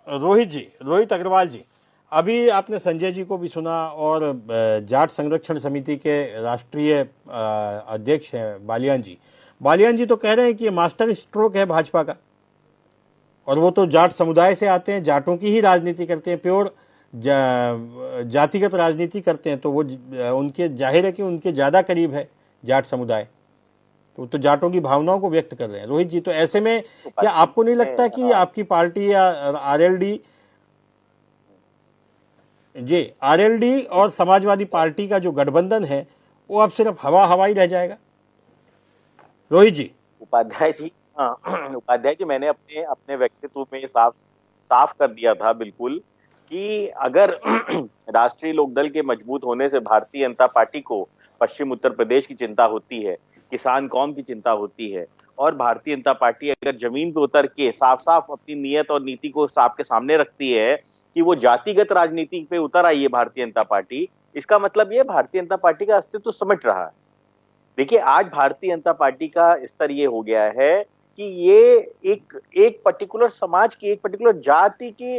[SPEAKER 1] रोहित अग्रवाल जी, अभी आपने संजय जी को भी सुना और जाट संरक्षण समिति के राष्ट्रीय अध्यक्ष हैं बालियान जी तो कह रहे हैं कि ये मास्टर स्ट्रोक है भाजपा का, और वो तो जाट समुदाय से आते हैं, जाटों की ही राजनीति करते हैं, प्योर जातिगत राजनीति करते हैं। तो वो उनके जाहिर है कि उनके ज्यादा करीब है जाट समुदाय, तो जाटों की भावनाओं को व्यक्त कर रहे हैं। रोहित जी, तो ऐसे में क्या आपको नहीं लगता कि आपकी पार्टी या आरएलडी और समाजवादी पार्टी का जो गठबंधन है वो अब सिर्फ हवा ही रह जाएगा? रोहित जी।
[SPEAKER 7] उपाध्याय जी, मैंने अपने व्यक्तित्व में साफ कर दिया था बिल्कुल कि अगर राष्ट्रीय लोकदल के मजबूत होने से भारतीय जनता पार्टी को पश्चिम उत्तर प्रदेश की चिंता होती है, किसान कौम की चिंता होती है, और भारतीय जनता पार्टी अगर जमीन पे उतर के साफ अपनी नीयत और नीति को आपके सामने रखती है कि वो जातिगत राजनीति पे उतर आई है भारतीय जनता पार्टी, इसका मतलब ये भारतीय जनता पार्टी का अस्तित्व सिमट रहा है। देखिए, आज भारतीय जनता पार्टी का स्तर ये हो गया है कि ये एक पर्टिकुलर समाज की, एक पर्टिकुलर जाति के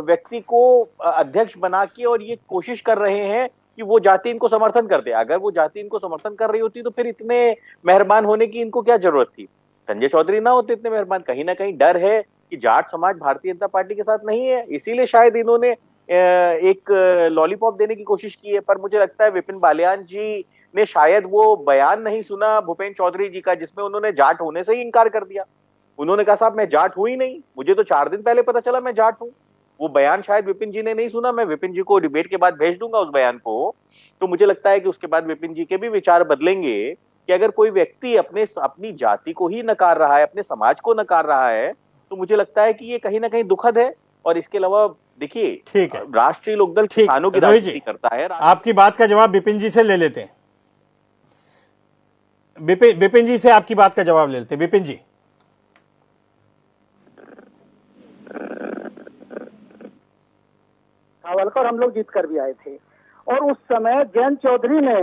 [SPEAKER 7] व्यक्ति को अध्यक्ष बना के और ये कोशिश कर रहे हैं कि वो जाति इनको समर्थन कर दे। अगर वो जाति इनको समर्थन कर रही होती तो फिर इतने मेहरबान होने की इनको क्या जरूरत थी? संजय चौधरी ना होते इतने मेहरबान। कहीं ना कहीं डर है कि जाट समाज भारतीय जनता पार्टी के साथ नहीं है, इसीलिए शायद इन्होंने एक लॉलीपॉप देने की कोशिश की है। पर मुझे लगता है विपिन बालियान जी ने शायद वो बयान नहीं सुना भूपेंद्र चौधरी जी का, जिसमें उन्होंने जाट होने से ही इनकार कर दिया। उन्होंने कहा साहब मैं जाट हूं ही नहीं, मुझे तो 4 दिन पहले पता चला मैं जाट हूं। वो बयान शायद विपिन जी ने नहीं सुना। मैं विपिन जी को डिबेट के बाद भेज दूंगा उस बयान को। तो मुझे लगता है कि उसके बाद विपिन जी के भी विचार बदलेंगे कि अगर कोई व्यक्ति अपनी जाति को ही नकार रहा है, अपने समाज को नकार रहा है, तो मुझे लगता है कि ये कहीं ना कहीं दुखद है। और इसके अलावा देखिए,
[SPEAKER 1] ठीक है,
[SPEAKER 7] राष्ट्रीय लोकदल किसानों की राजनीति करता है।
[SPEAKER 1] आपकी बात का जवाब विपिन जी से ले लेते हैं। विपिन जी से आपकी बात का जवाब ले लेते हैं। विपिन जी।
[SPEAKER 8] सावरकर हम लोग जीत कर भी आए थे, और उस समय जयंत चौधरी ने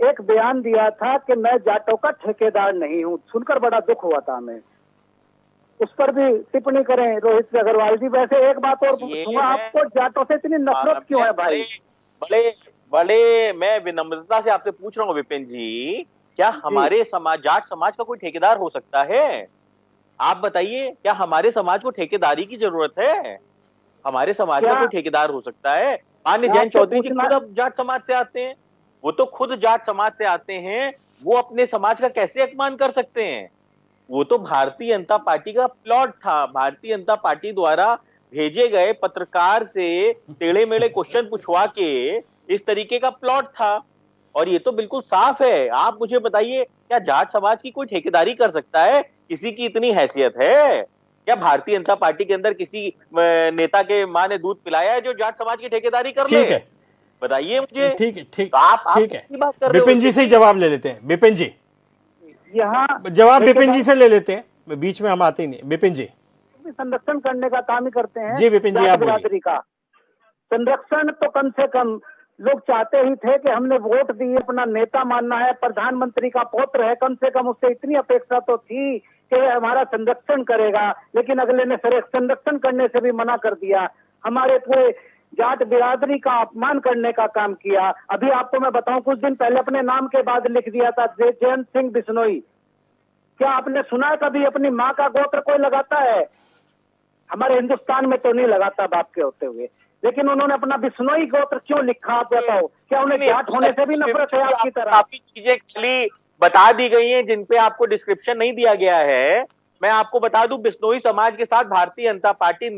[SPEAKER 8] एक बयान दिया था कि मैं जाटों का ठेकेदार नहीं हूं। सुनकर बड़ा दुख हुआ था हमें। उस पर भी टिप्पणी करें रोहित अग्रवाल जी। वैसे एक बात और पूछूंगा, आपको जाटों से इतनी नफरत क्यों है भाई?
[SPEAKER 7] बड़े मैं विनम्रता से आपसे पूछ रहा हूँ विपिन जी, क्या हमारे जाट समाज का कोई ठेकेदार हो सकता है? आप बताइए, क्या हमारे समाज को ठेकेदारी की जरूरत है? हमारे समाज का कोई ठेकेदार हो सकता है? मान्य जयंत चौधरी जी खुद अब जाट समाज से आते हैं, वो तो खुद जाट समाज से आते हैं, वो अपने समाज का कैसे अपमान कर सकते हैं? वो तो भारतीय जनता पार्टी का प्लॉट था, भारतीय जनता पार्टी द्वारा भेजे गए पत्रकार से टेढ़े मेढ़े क्वेश्चन पूछवा के इस तरीके का प्लॉट था। और ये तो बिल्कुल साफ है। आप मुझे बताइए, क्या जाट समाज की कोई ठेकेदारी कर सकता है? किसी की इतनी हैसियत है क्या भारतीय जनता पार्टी के अंदर किसी नेता के मां ने दूध पिलाया है जो जाट समाज की ठेकेदारी कर ले? बताइए मुझे।
[SPEAKER 1] ठीक है, ठीक,
[SPEAKER 7] तो आप
[SPEAKER 1] ठीक है, विपिन जी से जवाब ले लेते हैं। विपिन जी,
[SPEAKER 8] यहाँ
[SPEAKER 1] जवाब विपिन जी से ले लेते हैं, बीच में हम आते ही नहीं। विपिन जी।
[SPEAKER 8] संरक्षण करने का काम ही करते हैं।
[SPEAKER 1] जी विपिन जी, आप
[SPEAKER 8] बिरादरी का संरक्षण तो कम से कम लोग चाहते ही थे कि हमने वोट दिए, अपना नेता मानना है, प्रधानमंत्री का पुत्र है, कम से कम उससे इतनी अपेक्षा तो थी कि हमारा संरक्षण करेगा। लेकिन अगले ने संरक्षण करने से भी मना कर दिया, हमारे पूरे जाट बिरादरी का अपमान करने का काम किया। अभी आपको मैं बताऊं, कुछ दिन पहले अपने नाम के बाद लिख दिया था जयंत सिंह बिश्नोई। क्या आपने सुना है कभी अपनी माँ का गोत्र कोई लगाता है? हमारे हिंदुस्तान में तो नहीं लगाता बाप के होते हुए, लेकिन उन्होंने अपना बिश्नोई गोत्र क्यों लिखा? आप बताओ, क्या उन्हें जाट होने से भी नफरत है आपकी तरह?
[SPEAKER 7] काफी चीजें खाली बता दी गई हैं, जिन पे आपको डिस्क्रिप्शन नहीं दिया गया है। मैं आपको बता दूं, बिश्नोई समाज के साथ भारतीय जनता पार्टी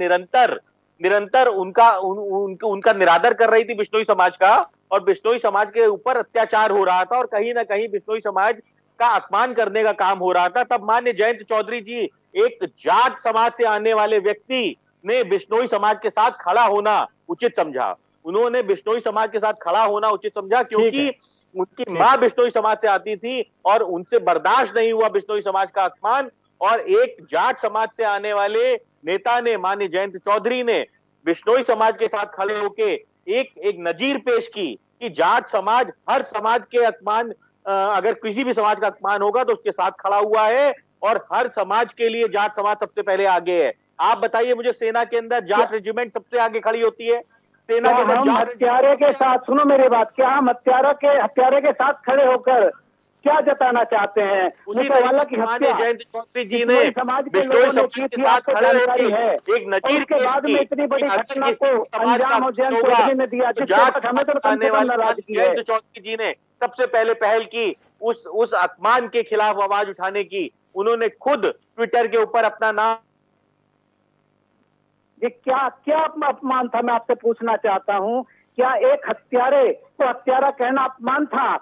[SPEAKER 7] निरंतर उनका निरादर कर रही थी बिश्नोई समाज का, और बिश्नोई समाज के ऊपर अत्याचार हो रहा था और कहीं ना कहीं बिश्नोई समाज का अपमान करने का काम हो रहा था। तब माननीय जयंत चौधरी जी, एक जाट समाज से आने वाले व्यक्ति ने बिश्नोई समाज के साथ खड़ा होना उचित समझा। उन्होंने बिश्नोई समाज के साथ खड़ा होना उचित समझा, क्योंकि उनकी मां बिश्नोई समाज से आती थी और उनसे बर्दाश्त नहीं हुआ बिश्नोई समाज का अपमान। और एक जाट समाज से आने वाले नेता ने, माननीय जयंत चौधरी ने, बिश्नोई समाज के साथ खड़े होके एक नजीर पेश की कि जाट समाज, हर समाज के अपमान, अगर किसी भी समाज का अपमान होगा तो उसके साथ खड़ा हुआ है, और हर समाज के लिए जाट समाज सबसे पहले आगे है। आप बताइए मुझे, सेना के अंदर जाट रेजिमेंट सबसे आगे खड़ी होती है? सेना के अंदर जाट
[SPEAKER 8] हत्यारे के साथ, सुनो मेरी बात, क्या हम हत्यारे के साथ खड़े होकर क्या जताना चाहते हैं?
[SPEAKER 7] उसी तरीके से माननीय जयंत चौधरी जी ने बिश्नोई समाज के साथ खड़े होकर एक नजीर
[SPEAKER 8] के बाद में इतनी बड़ी घटना को अंजाम जयंत चौधरी ने दिया, जिसके हमें तो
[SPEAKER 7] आने वाले जयंत चौधरी जी ने सबसे पहले पहल की उस अपमान के खिलाफ आवाज उठाने की। उन्होंने खुद ट्विटर के ऊपर अपना नाम,
[SPEAKER 8] ये क्या अपमान था, मैं आपसे पूछना चाहता हूं। क्या एक हत्यारे को हत्यारा कहना अपमान था?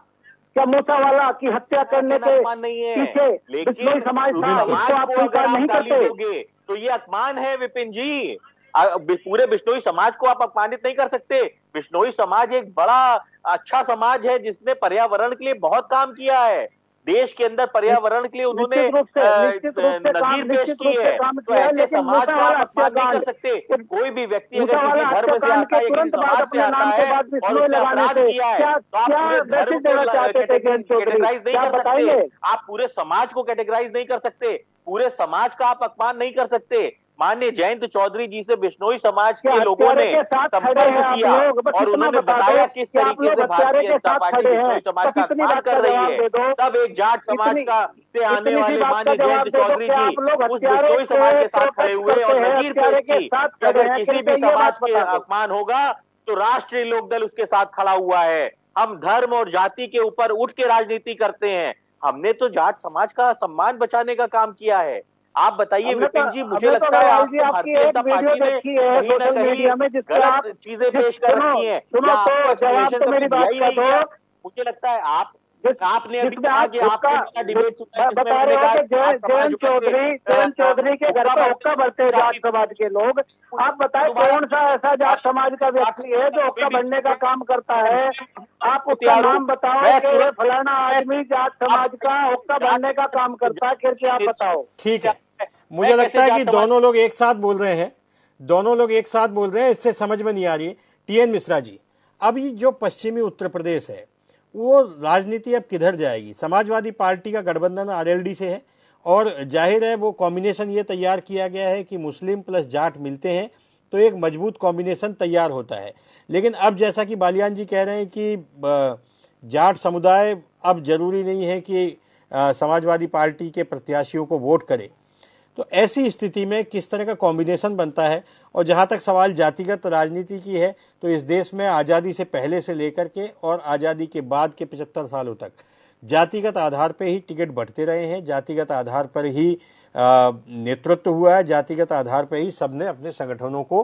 [SPEAKER 8] क्या मूसावाला की हत्या करने के पीछे बिश्नोई समाज था, इसको आप स्वीकार नहीं करते?
[SPEAKER 7] तो ये अपमान है विपिन जी। पूरे बिश्नोई समाज को आप अपमानित नहीं कर सकते। बिश्नोई समाज एक बड़ा अच्छा समाज है जिसने पर्यावरण के लिए बहुत काम किया है। देश के अंदर पर्यावरण के लिए उन्होंने नजीर पेश की है। तो ऐसे समाज को आप अपमान नहीं कर सकते। कोई भी व्यक्ति अगर किसी धर्म से आता है, किसी समाज से आता है और उसने अपराध किया है, तो आप पूरे धर्म को कैटेगराइज नहीं कर सकते। आप पूरे समाज को कैटेगराइज नहीं कर सकते। पूरे समाज का आप अपमान नहीं कर सकते। माननीय जयंत चौधरी जी से बिश्नोई समाज के लोगों ने संपर्क किया और उन्होंने बताया किस तरीके से भारतीय जनता पार्टी बिश्नोई समाज का अपमान कर रही है। तब एक जाट समाज का से आने वाले माननीय जयंत चौधरी जी उस बिश्नोई समाज के साथ खड़े हुए और नजीर पेश की कि अगर किसी भी समाज के अपमान होगा तो राष्ट्रीय लोकदल उसके साथ खड़ा हुआ है। हम धर्म और जाति के ऊपर उठ के राजनीति करते हैं। हमने तो जाट समाज का सम्मान बचाने का काम किया है। आप बताइए विपिन जी, मुझे लगता है आपको भारतीय जनता पार्टी ने कहीं ना कहीं गलत चीजें पेश कर रखी हैं, या आपको एक्सप्लेनेशन कभी दिया ही नहीं है। मुझे लगता है आपने अभी कहा कि आपने डिबेट
[SPEAKER 8] बता रहे हैं कि जयंत चौधरी के घर पर हुक्का भरते हैं जाट समाज के लोग। आप बताएं कौन सा ऐसा जाट समाज का व्यक्ति है जो हुक्का भरने का काम करता है? आप उसका नाम बताओ कि फलाना आदमी जाट समाज का हुक्का भरने का काम करता है, फिर क्या आप बताओ।
[SPEAKER 1] ठीक है, मुझे लगता है कि दोनों लोग एक साथ बोल रहे हैं, इससे समझ में नहीं आ रही है। टीएन मिश्रा जी, अब ये जो पश्चिमी उत्तर प्रदेश है वो राजनीति अब किधर जाएगी? समाजवादी पार्टी का गठबंधन आरएलडी से है और जाहिर है वो कॉम्बिनेशन ये तैयार किया गया है कि मुस्लिम प्लस जाट मिलते हैं तो एक मजबूत कॉम्बिनेशन तैयार होता है। लेकिन अब जैसा कि बालियान जी कह रहे हैं कि जाट समुदाय अब जरूरी नहीं है कि समाजवादी पार्टी के प्रत्याशियों को वोट करे, तो ऐसी स्थिति में किस तरह का कॉम्बिनेशन बनता है? और जहां तक सवाल जातिगत राजनीति की है तो इस देश में आज़ादी से पहले से लेकर के और आज़ादी के बाद के 75 सालों तक जातिगत आधार पर ही टिकट बढ़ते रहे हैं, जातिगत आधार पर ही नेतृत्व हुआ है, जातिगत आधार पर ही सबने अपने संगठनों को,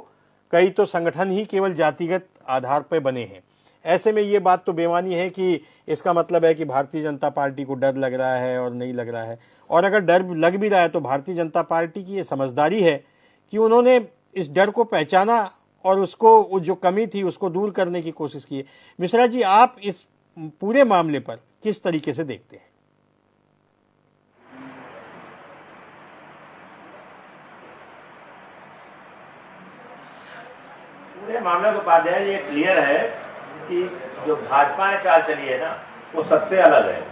[SPEAKER 1] कई तो संगठन ही केवल जातिगत आधार पर बने हैं। ऐसे में ये बात तो बेमानी है कि इसका मतलब है कि भारतीय जनता पार्टी को डर लग रहा है और नहीं लग रहा है। और अगर डर लग भी रहा है तो भारतीय जनता पार्टी की ये समझदारी है कि उन्होंने इस डर को पहचाना और उसको, जो कमी थी उसको दूर करने की कोशिश की है। मिश्रा जी, आप इस पूरे मामले पर किस तरीके से देखते हैं?
[SPEAKER 9] पूरे मामले को उपाध्याय, ये क्लियर है कि जो भाजपा ने चाल चली है ना वो सबसे अलग है।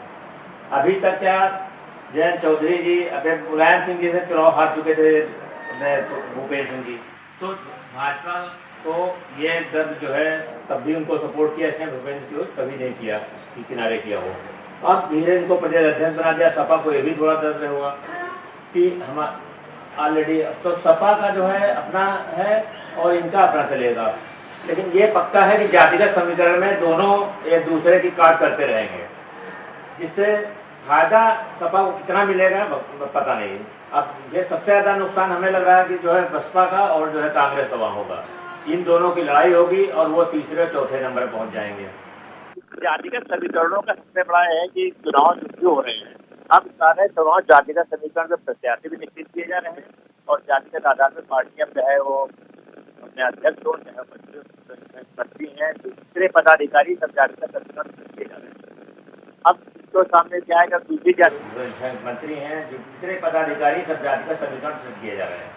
[SPEAKER 9] अभी तक क्या जयंत चौधरी जी अभी मुलायम सिंह जी से चुनाव हार चुके थे, भूपेंद्र सिंह जी, तो भाजपा को ये दर्द जो है तब भी उनको सपोर्ट किया, इसने भूपेंद्र को कभी नहीं किया कि किनारे किया हो। अब धीरे इनको प्रदेश अध्यक्ष बना दिया। सपा को ये भी थोड़ा दर्द हुआ कि हम ऑलरेडी, तो सपा का जो है अपना है और इनका अपना चलेगा। लेकिन ये पक्का है कि जातिगत समीकरण में दोनों एक दूसरे की काट करते रहेंगे, जिससे फायदा सपा को कितना मिलेगा पता नहीं। अब ये सबसे ज्यादा नुकसान हमें लग रहा है कि जो है बसपा का और जो है कांग्रेस का वहाँ होगा। इन दोनों की लड़ाई होगी और वो तीसरे और चौथे नंबर पर पहुंच जाएंगे।
[SPEAKER 10] जातिगत समीकरणों का सबसे बड़ा है कि चुनाव जो हो रहे हैं, अब सारे चुनाव जातिगत समीकरण में प्रत्याशी भी निश्चित किए जा रहे हैं और जातिगत आधार पर पार्टियां चाहे वो अपने अध्यक्ष हो चाहे मंत्री हैं, दूसरे पदाधिकारी सब जातिगत समीकरण किए जा रहे हैं। अब इसके सामने क्या है, दूसरी जाति
[SPEAKER 9] मंत्री हैं जो दूसरे पदाधिकारी सब जातिगत समीकरण से किए जा रहे हैं।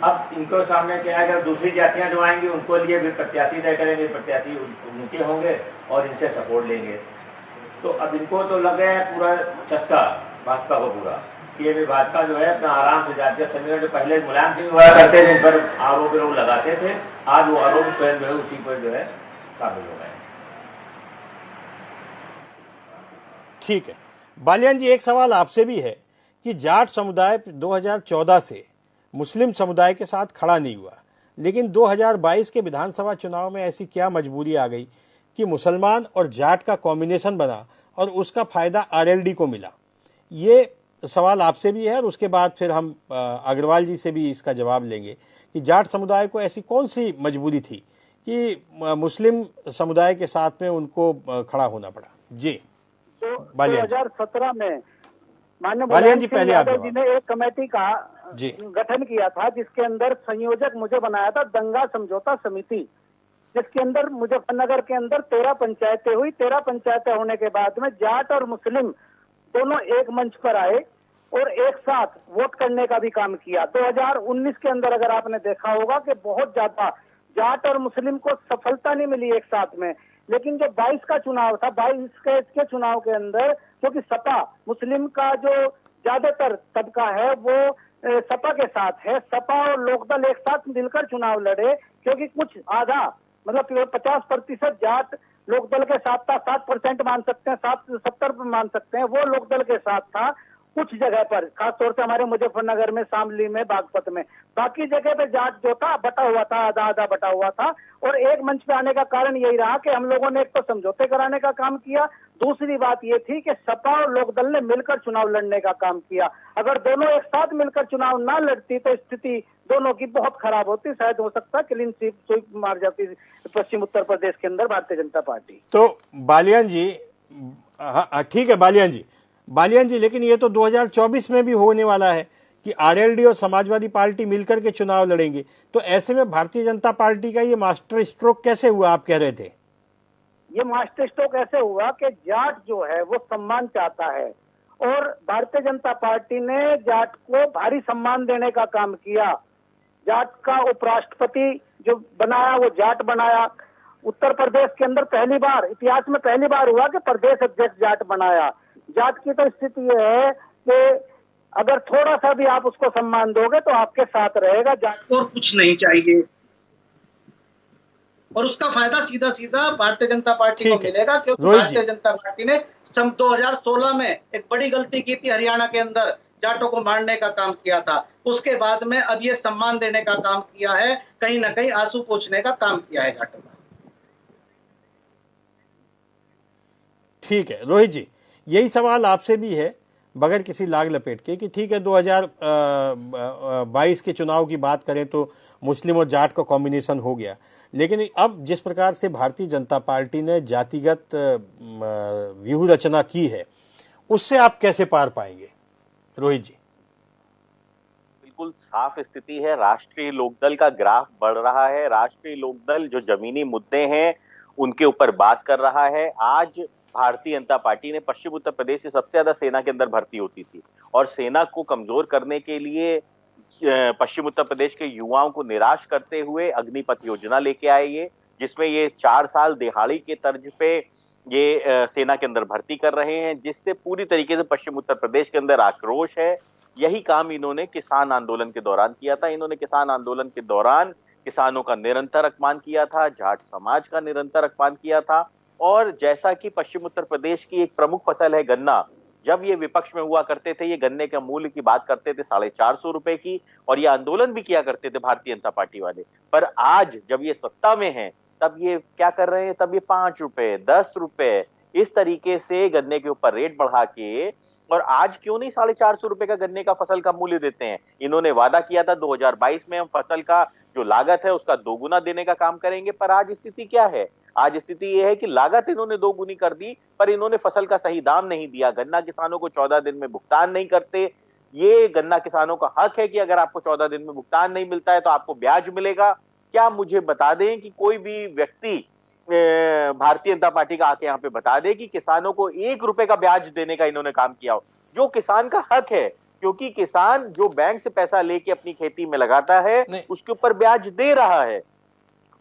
[SPEAKER 9] अब इनको सामने क्या है, दूसरी जातियां जो आएंगी उनको लिए भी प्रत्याशी तय करेंगे, प्रत्याशी उनके होंगे और इनसे सपोर्ट लेंगे। तो अब इनको तो लग गया है पूरा चस्का भाजपा को पूरा कि ये भी भाजपा जो है अपना आराम से जातिगत समीकरण जो पहले मुलायम सिंह हुआ करते थे, इन पर आरोप लोग लगाते थे, आज वो आरोप स्वयं जो है उसी पर जो है शामिल हो गए।
[SPEAKER 1] ठीक है बालियान जी, एक सवाल आपसे भी है कि जाट समुदाय 2014 से मुस्लिम समुदाय के साथ खड़ा नहीं हुआ, लेकिन 2022 के विधानसभा चुनाव में ऐसी क्या मजबूरी आ गई कि मुसलमान और जाट का कॉम्बिनेशन बना और उसका फायदा आरएलडी को मिला? ये सवाल आपसे भी है और उसके बाद फिर हम अग्रवाल जी से भी इसका जवाब लेंगे कि जाट समुदाय को ऐसी कौन सी मजबूरी थी कि मुस्लिम समुदाय के साथ में उनको खड़ा होना पड़ा। जी
[SPEAKER 8] 2017 में माननीय
[SPEAKER 1] बालियान जी पहले आप
[SPEAKER 8] जी ने एक कमेटी का गठन किया था जिसके अंदर संयोजक मुझे बनाया था दंगा समझौता समिति, जिसके अंदर मुजफ्फरनगर के अंदर 13 पंचायतें हुई। 13 पंचायतें होने के बाद में जाट और मुस्लिम दोनों एक मंच पर आए और एक साथ वोट करने का भी काम किया। 2019 के अंदर अगर आपने देखा होगा कि बहुत ज्यादा जाट और मुस्लिम को सफलता नहीं मिली एक साथ में, लेकिन जो 22 का चुनाव था, 22 के चुनाव के अंदर क्योंकि सपा मुस्लिम का जो ज्यादातर तबका है वो सपा के साथ है, सपा और लोकदल एक साथ मिलकर चुनाव लड़े क्योंकि कुछ आधा मतलब 50% जाट लोकदल के साथ था, 7% मान सकते हैं, 70 मान सकते हैं, वो लोकदल के साथ था कुछ जगह पर, खासतौर से हमारे मुजफ्फरनगर में, शामली में, बागपत में। बाकी जगह पे जाट जो था बटा हुआ था, आधा आधा बटा हुआ था। और एक मंच पे आने का कारण यही रहा कि हम लोगों ने एक तो समझौते कराने का काम किया, दूसरी बात ये थी कि सपा और लोकदल ने मिलकर चुनाव लड़ने का काम किया। अगर दोनों एक साथ मिलकर चुनाव ना लड़ती तो स्थिति दोनों की बहुत खराब होती, शायद हो सकता क्लीन स्वीप मार जाती पश्चिम उत्तर प्रदेश के अंदर भारतीय जनता पार्टी।
[SPEAKER 1] तो बालियान जी, हाँ ठीक है बालियान जी, लेकिन ये तो 2024 में भी होने वाला है कि आरएलडी और समाजवादी पार्टी मिलकर के चुनाव लड़ेंगे, तो ऐसे में भारतीय जनता पार्टी का ये मास्टर स्ट्रोक कैसे हुआ? आप कह रहे थे
[SPEAKER 8] ये मास्टर स्ट्रोक ऐसे हुआ कि जाट जो है वो सम्मान चाहता है और भारतीय जनता पार्टी ने जाट को भारी सम्मान देने का काम किया। जाट का उपराष्ट्रपति जो बनाया वो जाट बनाया। उत्तर प्रदेश के अंदर पहली बार, इतिहास में पहली बार हुआ कि प्रदेश अध्यक्ष जाट बनाया। जाट की तो स्थिति ये है कि अगर थोड़ा सा भी आप उसको सम्मान दोगे तो आपके साथ रहेगा। जाट
[SPEAKER 11] और कुछ नहीं चाहिए और उसका फायदा सीधा सीधा भारतीय जनता पार्टी को मिलेगा, क्योंकि भारतीय जनता पार्टी ने सन 2016 में एक बड़ी गलती की थी, हरियाणा के अंदर जाटों को मारने का काम किया था। उसके बाद में अब ये सम्मान देने का काम किया है, कहीं ना कहीं आंसू पोंछने का काम किया है जाटों का।
[SPEAKER 1] ठीक है रोहित जी, यही सवाल आपसे भी है बगैर किसी लाग लपेट के कि ठीक है 2022 के चुनाव की बात करें तो मुस्लिम और जाट का कॉम्बिनेशन हो गया, लेकिन अब जिस प्रकार से भारतीय जनता पार्टी ने जातिगत व्यूह रचना की है उससे आप कैसे पार पाएंगे? रोहित जी।
[SPEAKER 7] बिल्कुल साफ स्थिति है, राष्ट्रीय लोकदल का ग्राफ बढ़ रहा है। राष्ट्रीय लोकदल जो जमीनी मुद्दे हैं उनके ऊपर बात कर रहा है। आज भारतीय जनता पार्टी ने पश्चिम उत्तर प्रदेश से सबसे ज्यादा सेना के अंदर भर्ती होती थी और सेना को कमजोर करने के लिए पश्चिम उत्तर प्रदेश के युवाओं को निराश करते हुए अग्निपथ योजना लेके आए ये, जिसमें ये 4 साल दिहाड़ी के तर्ज पे ये सेना के अंदर भर्ती कर रहे हैं, जिससे पूरी तरीके से पश्चिम उत्तर प्रदेश के अंदर आक्रोश है। यही काम इन्होंने किसान आंदोलन के दौरान किया था। इन्होंने किसान आंदोलन के दौरान किसानों का निरंतर अपमान किया था, जाट समाज का निरंतर अपमान किया था। और जैसा कि पश्चिम उत्तर प्रदेश की एक प्रमुख फसल है गन्ना, जब ये विपक्ष में हुआ करते थे ये गन्ने के मूल्य की बात करते थे 450 रुपए की, और ये आंदोलन भी किया करते थे भारतीय जनता पार्टी वाले। पर आज जब ये सत्ता में है तब ये क्या कर रहे हैं, तब ये 5 रुपए 10 रुपए इस तरीके से गन्ने के ऊपर रेट बढ़ा के, और आज क्यों नहीं 450 रुपए का गन्ने का फसल का मूल्य देते हैं। इन्होंने वादा किया था 2022 में हम फसल का जो लागत है उसका 2 गुना देने का काम करेंगे, पर आज स्थिति क्या है? आज स्थिति यह है कि लागत इन्होंने 2 गुनी कर दी, पर इन्होंने फसल का सही दाम नहीं दिया। गन्ना किसानों को 14 दिन में भुगतान नहीं करते। ये गन्ना किसानों का हक है कि अगर आपको 14 दिन में भुगतान नहीं मिलता है तो आपको ब्याज मिलेगा। क्या मुझे बता दें कि कोई भी व्यक्ति भारतीय जनता पार्टी का आके यहाँ पे बता दे कि किसानों को 1 रुपए का ब्याज देने का इन्होंने काम किया हो, जो किसान का हक है, क्योंकि किसान जो बैंक से पैसा लेके अपनी खेती में लगाता है उसके ऊपर ब्याज दे रहा है,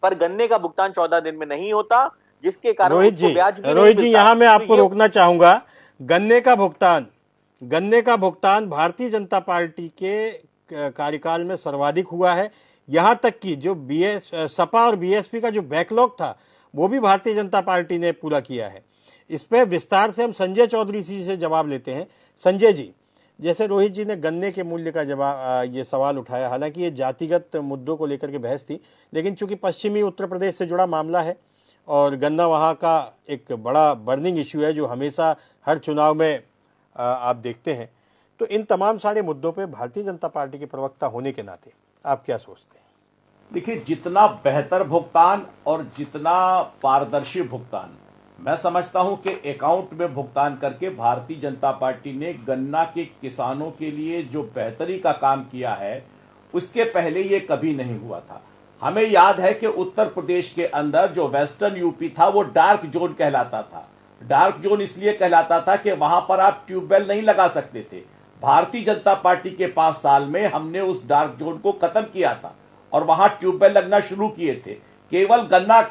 [SPEAKER 7] पर गन्ने का भुगतान 14 दिन में नहीं होता, जिसके कारण
[SPEAKER 1] रोहित जी यहाँ मैं आपको रोकना चाहूंगा। गन्ने का भुगतान भारतीय जनता पार्टी के कार्यकाल में सर्वाधिक हुआ है। यहां तक कि जो सपा और बीएसपी का जो बैकलॉग था वो भी भारतीय जनता पार्टी ने पूरा किया है। इस पर विस्तार से हम संजय चौधरी जी से जवाब लेते हैं। संजय जी, जैसे रोहित जी ने गन्ने के मूल्य का जवाब ये सवाल उठाया, हालांकि ये जातिगत मुद्दों को लेकर के बहस थी, लेकिन चूंकि पश्चिमी उत्तर प्रदेश से जुड़ा मामला है और गन्ना वहाँ का एक बड़ा बर्निंग इश्यू है जो हमेशा हर चुनाव में आप देखते हैं, तो इन तमाम सारे मुद्दों पे भारतीय जनता पार्टी के प्रवक्ता होने के नाते आप क्या सोचते हैं?
[SPEAKER 6] देखिए, जितना बेहतर भुगतान और जितना पारदर्शी भुगतान, मैं समझता हूं कि अकाउंट में भुगतान करके भारतीय जनता पार्टी ने गन्ना के किसानों के लिए जो बेहतरी का काम किया है उसके पहले ये कभी नहीं हुआ था। हमें याद है कि उत्तर प्रदेश के अंदर जो वेस्टर्न यूपी था वो डार्क जोन कहलाता था। डार्क जोन इसलिए कहलाता था कि वहां पर आप ट्यूबवेल नहीं लगा सकते थे। भारतीय जनता पार्टी के 5 साल में हमने उस डार्क जोन को खत्म किया था और वहां ट्यूबवेल लगना शुरू किए थे। केवल गन्ना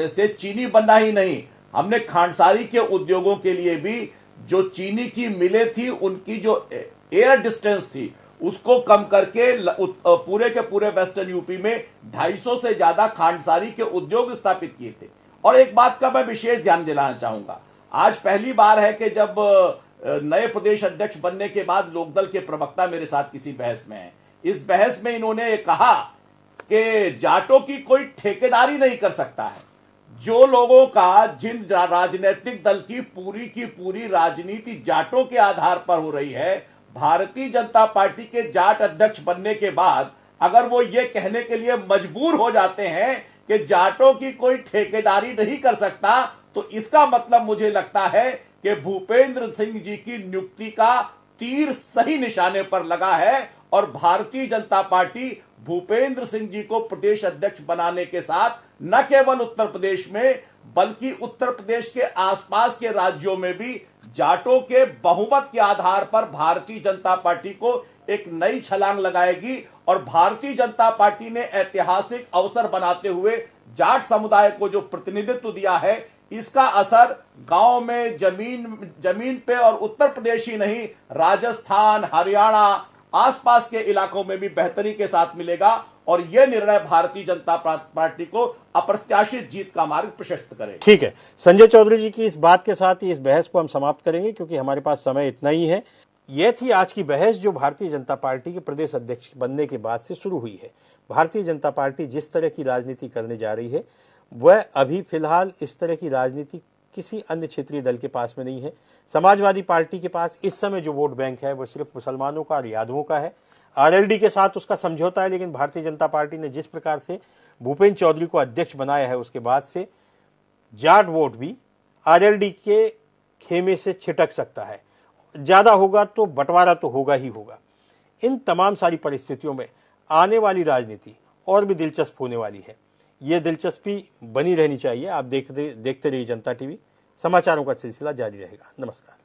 [SPEAKER 6] से चीनी बनना ही नहीं, हमने खांडसारी के उद्योगों के लिए भी जो चीनी की मिलें थी उनकी जो एयर डिस्टेंस थी उसको कम करके पूरे के पूरे वेस्टर्न यूपी में 250 से ज्यादा खांडसारी के उद्योग स्थापित किए थे। और एक बात का मैं विशेष ध्यान दिलाना चाहूंगा, आज पहली बार है कि जब नए प्रदेश अध्यक्ष बनने के बाद लोकदल के प्रवक्ता मेरे साथ किसी बहस में है, इस बहस में इन्होंने कहा कि जाटों की कोई ठेकेदारी नहीं कर सकता है। जो लोगों का, जिन राजनीतिक दल की पूरी राजनीति जाटों के आधार पर हो रही है, भारतीय जनता पार्टी के जाट अध्यक्ष बनने के बाद अगर वो ये कहने के लिए मजबूर हो जाते हैं कि जाटों की कोई ठेकेदारी नहीं कर सकता, तो इसका मतलब मुझे लगता है कि भूपेंद्र सिंह जी की नियुक्ति का तीर सही निशाने पर लगा है और भारतीय जनता पार्टी भूपेंद्र सिंह जी को प्रदेश अध्यक्ष बनाने के साथ न केवल उत्तर प्रदेश में बल्कि उत्तर प्रदेश के आसपास के राज्यों में भी जाटों के बहुमत के आधार पर भारतीय जनता पार्टी को एक नई छलांग लगाएगी। और भारतीय जनता पार्टी ने ऐतिहासिक अवसर बनाते हुए जाट समुदाय को जो प्रतिनिधित्व दिया है, इसका असर गांव में जमीन पे और उत्तर प्रदेश ही नहीं, राजस्थान, हरियाणा, आसपास के इलाकों में भी बेहतरी के साथ मिलेगा और यह निर्णय भारतीय जनता पार्टी को अप्रत्याशित जीत का मार्ग प्रशस्त करेगा।
[SPEAKER 1] ठीक है, संजय चौधरी जी की इस बात के साथ ही इस बहस को हम समाप्त करेंगे क्योंकि हमारे पास समय इतना ही है। यह थी आज की बहस जो भारतीय जनता पार्टी के प्रदेश अध्यक्ष बनने के बाद से शुरू हुई है। भारतीय जनता पार्टी जिस तरह की राजनीति करने जा रही है वह अभी फिलहाल इस तरह की राजनीति किसी अन्य क्षेत्रीय दल के पास में नहीं है। समाजवादी पार्टी के पास इस समय जो वोट बैंक है वो सिर्फ मुसलमानों का और यादवों का है। आरएलडी के साथ उसका समझौता है, लेकिन भारतीय जनता पार्टी ने जिस प्रकार से भूपेंद्र चौधरी को अध्यक्ष बनाया है उसके बाद से जाट वोट भी आरएलडी के खेमे से छिटक सकता है। ज्यादा होगा तो बंटवारा तो होगा ही होगा। इन तमाम सारी परिस्थितियों में आने वाली राजनीति और भी दिलचस्प होने वाली है। ये दिलचस्पी बनी रहनी चाहिए। आप देखते रहिए जनता टीवी। समाचारों का सिलसिला जारी रहेगा। नमस्कार।